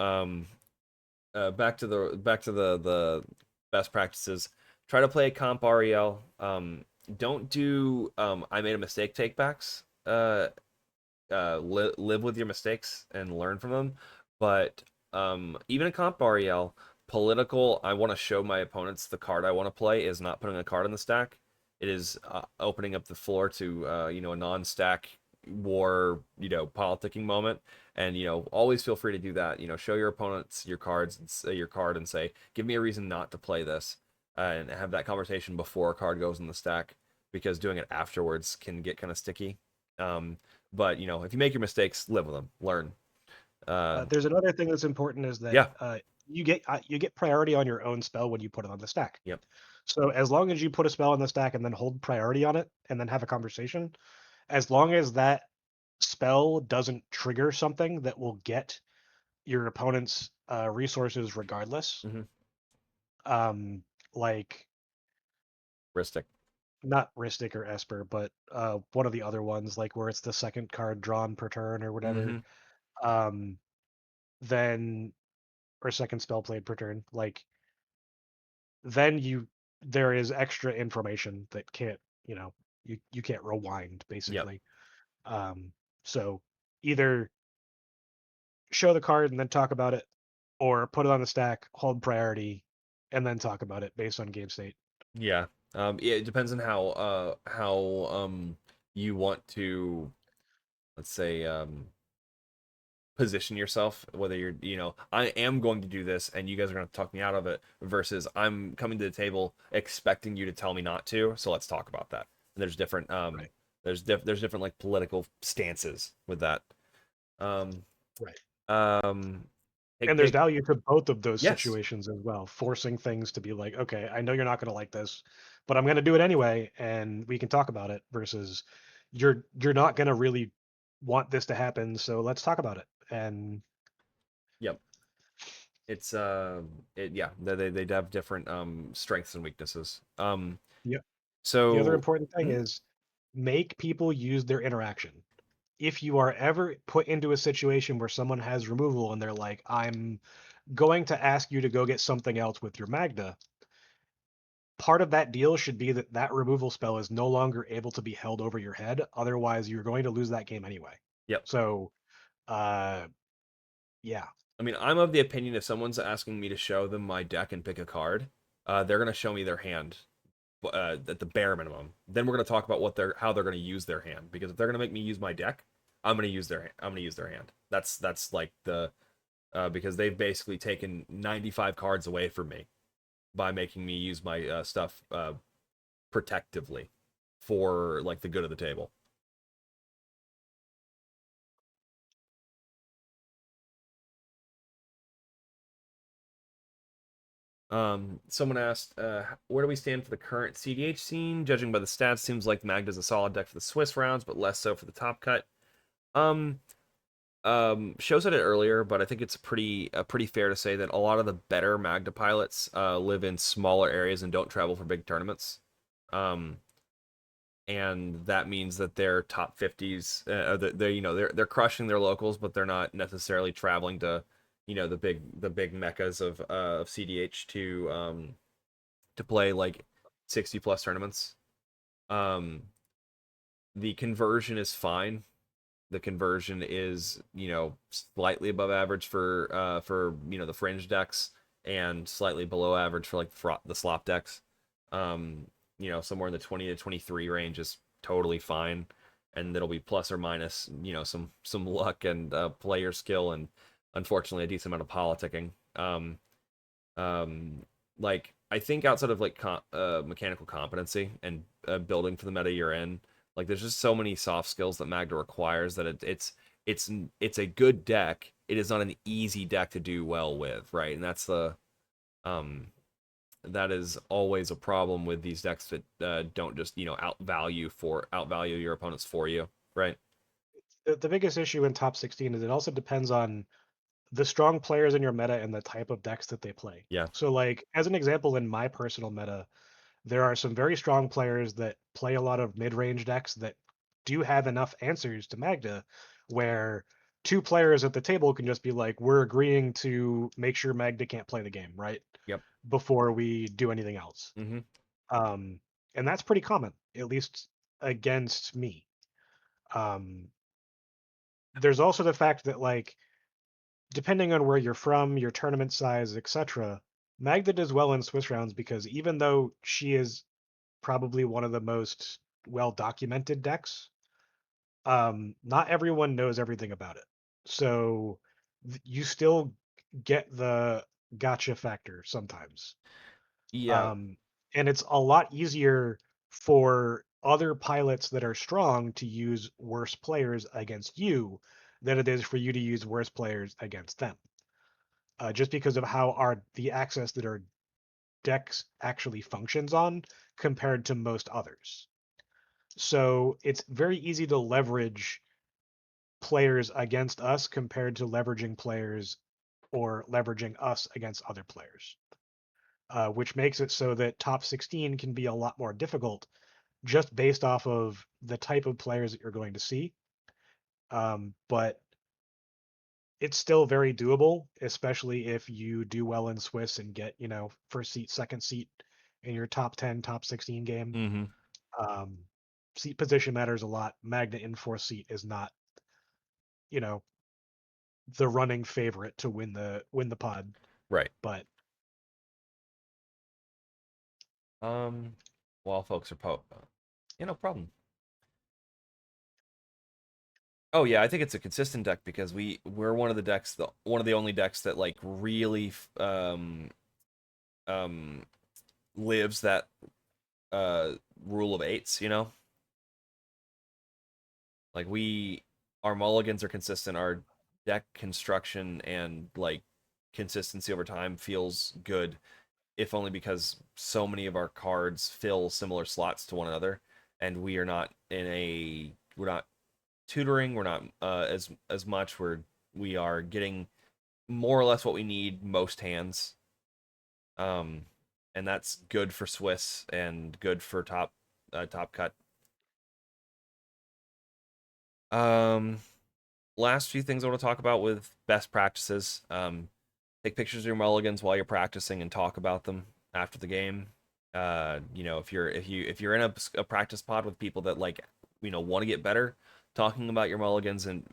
back to the best practices. Try to play comp REL. Don't do I made a mistake takebacks. Live with your mistakes and learn from them. But even in comp REL, political, I want to show my opponents the card I want to play is not putting a card in the stack. It is opening up the floor to a non-stack war, politicking moment. And always feel free to do that. Show your opponents your cards and say your card and say, give me a reason not to play this, and have that conversation before a card goes in the stack, because doing it afterwards can get kind of sticky. But if you make your mistakes, live with them, learn. There's another thing that's important is that Yeah. you get priority on your own spell when you put it on the stack. Yep. So as long as you put a spell on the stack and then hold priority on it and then have a conversation, as long as that spell doesn't trigger something that will get your opponent's resources regardless, like Ristic. not Ristic or Esper, but one of the other ones, like where it's the second card drawn per turn or whatever, then or second spell played per turn, like then there is extra information that can't you can't rewind basically. So either show the card and then talk about it, or put it on the stack, hold priority, and then talk about it based on game state. Yeah. Yeah, it depends on how you want to, let's say, position yourself, whether I am going to do this and you guys are going to talk me out of it, versus I'm coming to the table expecting you to tell me not to, so let's talk about that. And there's different Right. there's different like political stances with that. Right. And there's value to both of those Yes. situations as well, forcing things to be like, okay, I know you're not going to like this, but I'm going to do it anyway, and we can talk about it. Versus, you're not going to really want this to happen, so let's talk about it. And Yep. It's they have different strengths and weaknesses. Yep. So The other important thing is make people use their interaction. If you are ever put into a situation where someone has removal and they're like, I'm going to ask you to go get something else with your Magda, part of that deal should be that that removal spell is no longer able to be held over your head. Otherwise, you're going to lose that game anyway. Yep. So, yeah. I mean, I'm of the opinion if someone's asking me to show them my deck and pick a card, they're gonna show me their hand, at the bare minimum. Then we're gonna talk about how they're gonna use their hand. Because if they're gonna make me use my deck, I'm gonna use their hand. That's like the because they've basically taken 95 cards away from me by making me use my stuff protectively for like the good of the table. Someone asked, where do we stand for the current cEDH scene? Judging by the stats, seems like Magda's a solid deck for the Swiss rounds, but less so for the top cut. Show said it earlier, but I think it's pretty fair to say that a lot of the better Magda pilots live in smaller areas and don't travel for big tournaments. And that means that their top 50s, they're crushing their locals, but they're not necessarily traveling to the big meccas of cEDH to play like 60 plus tournaments. The conversion is fine. The conversion is slightly above average for the fringe decks, and slightly below average for like the slop decks. Somewhere in the 20 to 23 range is totally fine, and it'll be plus or minus some luck and player skill, and unfortunately a decent amount of politicking. Like I think outside of like mechanical competency and building for the meta you're in, like there's just so many soft skills that Magda requires that it's a good deck. It is not an easy deck to do well with, right? And that's that is always a problem with these decks that don't just outvalue your opponents for you, right? The biggest issue in top 16 is it also depends on the strong players in your meta and the type of decks that they play. Yeah. So, like, as an example, in my personal meta, there are some very strong players that play a lot of mid-range decks that do have enough answers to Magda, where two players at the table can just be like, we're agreeing to make sure Magda can't play the game, right? Yep. Before we do anything else. And that's pretty common, at least against me. There's also the fact that, like, depending on where you're from, your tournament size, etc., Magda does well in Swiss rounds because even though she is probably one of the most well documented decks. Not everyone knows everything about it, so you still get the gotcha factor sometimes. Yeah. Um, and it's a lot easier for other pilots that are strong to use worse players against you than it is for you to use worse players against them. Just because of how the access that our decks actually functions on compared to most others. So it's very easy to leverage players against us compared to leveraging players or leveraging us against other players, which makes it so that top 16 can be a lot more difficult just based off of the type of players that you're going to see. But it's still very doable, especially if you do well in Swiss and get, first seat, second seat in your top 10, top 16 game. Mm-hmm. Um, Seat position matters a lot. Magda in fourth seat is not, you know, the running favorite to win the pod, Right. but While folks are no problem. Oh yeah, I think it's a consistent deck because we're one of the decks, one of the only decks that like really um lives that rule of eights, you know? Like our mulligans are consistent, our deck construction and like consistency over time feels good, if only because so many of our cards fill similar slots to one another, and we're not tutoring, we're not as much. We are getting more or less what we need most hands, um, and that's good for Swiss and good for top cut. Um, Last few things I want to talk about with best practices. Take pictures of your mulligans while you're practicing and talk about them after the game. If you're in a practice pod with people that like want to get better, talking about your mulligans and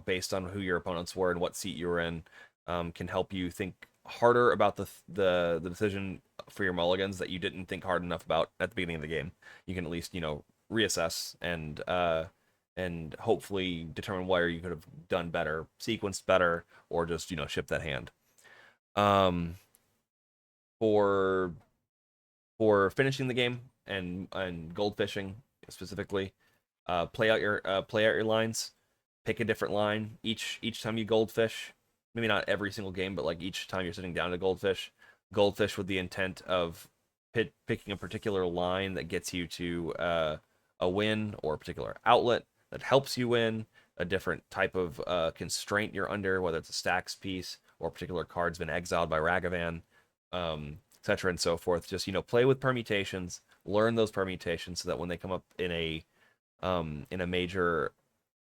based on who your opponents were and what seat you were in, can help you think harder about the decision for your mulligans that you didn't think hard enough about at the beginning of the game. You can at least reassess and hopefully determine where you could have done better, sequenced better, or just ship that hand. Um, for finishing the game and goldfishing specifically, play out your lines. Pick a different line each time you goldfish. Maybe not every single game, but like each time you're sitting down to goldfish. Goldfish with the intent of picking a particular line that gets you to a win, or a particular outlet that helps you win, a different type of constraint you're under, whether it's a Stax piece or a particular card's been exiled by Ragavan, etc. and so forth. Just play with permutations, learn those permutations, so that when they come up in a major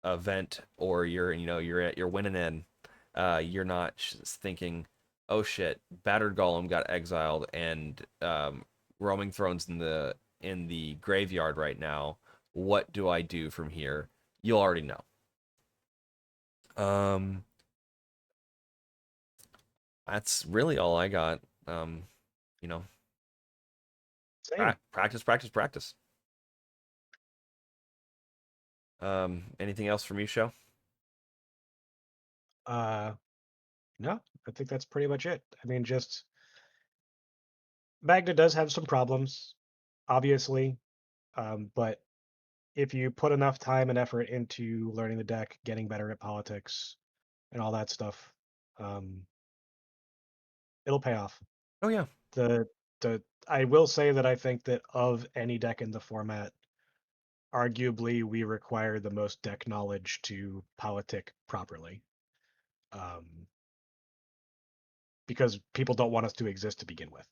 event, or you're winning in, you're not thinking, oh shit, Battered Golem got exiled and Roaming Throne's in the graveyard right now. What do I do from here? You'll already know. That's really all I got. You know, same. practice, practice, practice. Anything else from you, Show? No, I think that's pretty much it. I mean, just Magda does have some problems, obviously, but if you put enough time and effort into learning the deck, getting better at politics, and all that stuff, it'll pay off. Oh yeah. The I will say that I think that of any deck in the format, arguably we require the most deck knowledge to politic properly, because people don't want us to exist to begin with.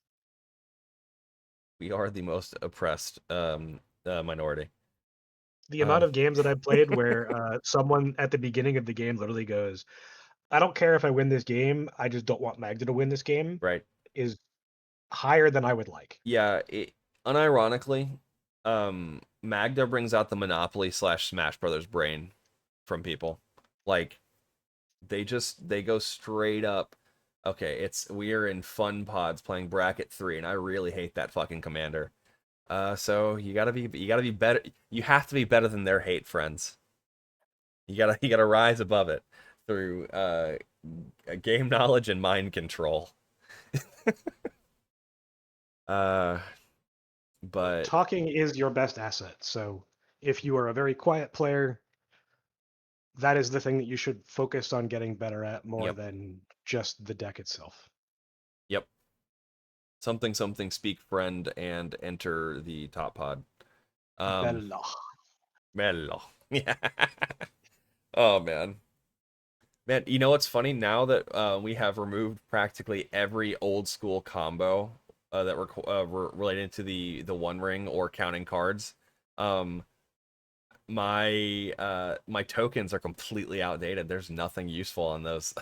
We are the most oppressed minority. The amount of games that I've played where someone at the beginning of the game literally goes, I don't care if I win this game, I just don't want Magda to win this game, Right. is higher than I would like. Yeah, unironically, Magda brings out the Monopoly / Smash Brothers brain from people. Like, they go straight up. Okay, we are in fun pods playing bracket 3, and I really hate that fucking commander. So you gotta be better. You have to be better than their hate, friends. You gotta rise above it through game knowledge and mind control. uh, but Talking is your best asset. So if you are a very quiet player, that is the thing that you should focus on getting better at more yep, than just the deck itself. yep. Something something speak friend and enter the top pod. Bella. Mello. Yeah. Oh man. Man, you know what's funny now that we have removed practically every old school combo that were related to the One Ring or counting cards. Um, my tokens are completely outdated. There's nothing useful on those.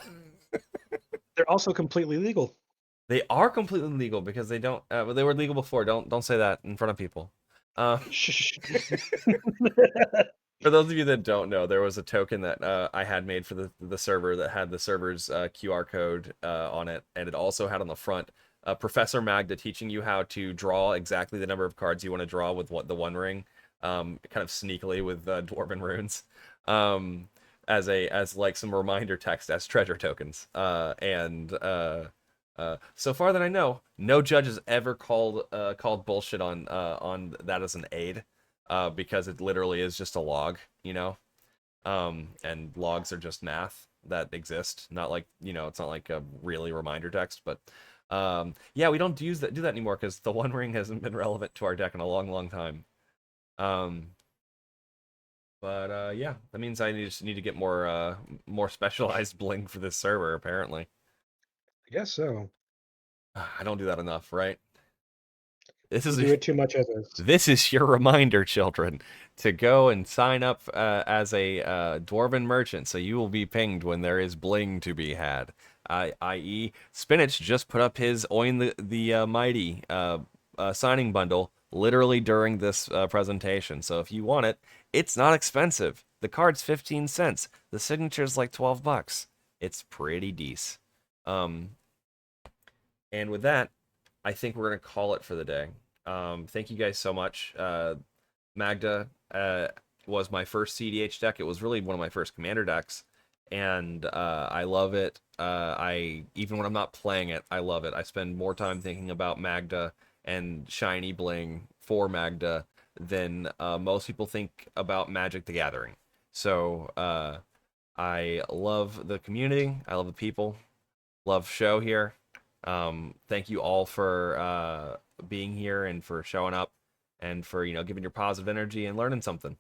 They're also completely legal. They are completely legal because they don't. Well, they were legal before. Don't say that in front of people. Uh, For those of you that don't know, there was a token that I had made for the server that had the server's QR code on it, and it also had on the front Professor Magda teaching you how to draw exactly the number of cards you want to draw with the One Ring, kind of sneakily with Dwarven runes, as like some reminder text as treasure tokens. So far that I know, no judge has ever called bullshit on that as an aid. Because it literally is just a log, you know? And logs are just math that exist, not like, it's not like a really reminder text, but yeah, we don't do that anymore because the One Ring hasn't been relevant to our deck in a long, long time. But yeah, that means I just need to get more specialized bling for this server, apparently. I guess so. I don't do that enough, right? This You is do it too much as is. This is your reminder, children, to go and sign up as a Dwarven merchant, so you will be pinged when there is bling to be had. I.e., Spinach just put up his Oin the Mighty signing bundle literally during this presentation. So if you want it, it's not expensive. The card's 15 cents. The signature's like $12. It's pretty decent. And with that, I think we're gonna call it for the day. Thank you guys so much. Magda was my first cEDH deck. It was really one of my first commander decks, and I love it. I even when I'm not playing it, I love it. I spend more time thinking about Magda and shiny bling for Magda than most people think about Magic the Gathering. So I love the community. I love the people. Love show here. Thank you all for being here and for showing up and for giving your positive energy and learning something.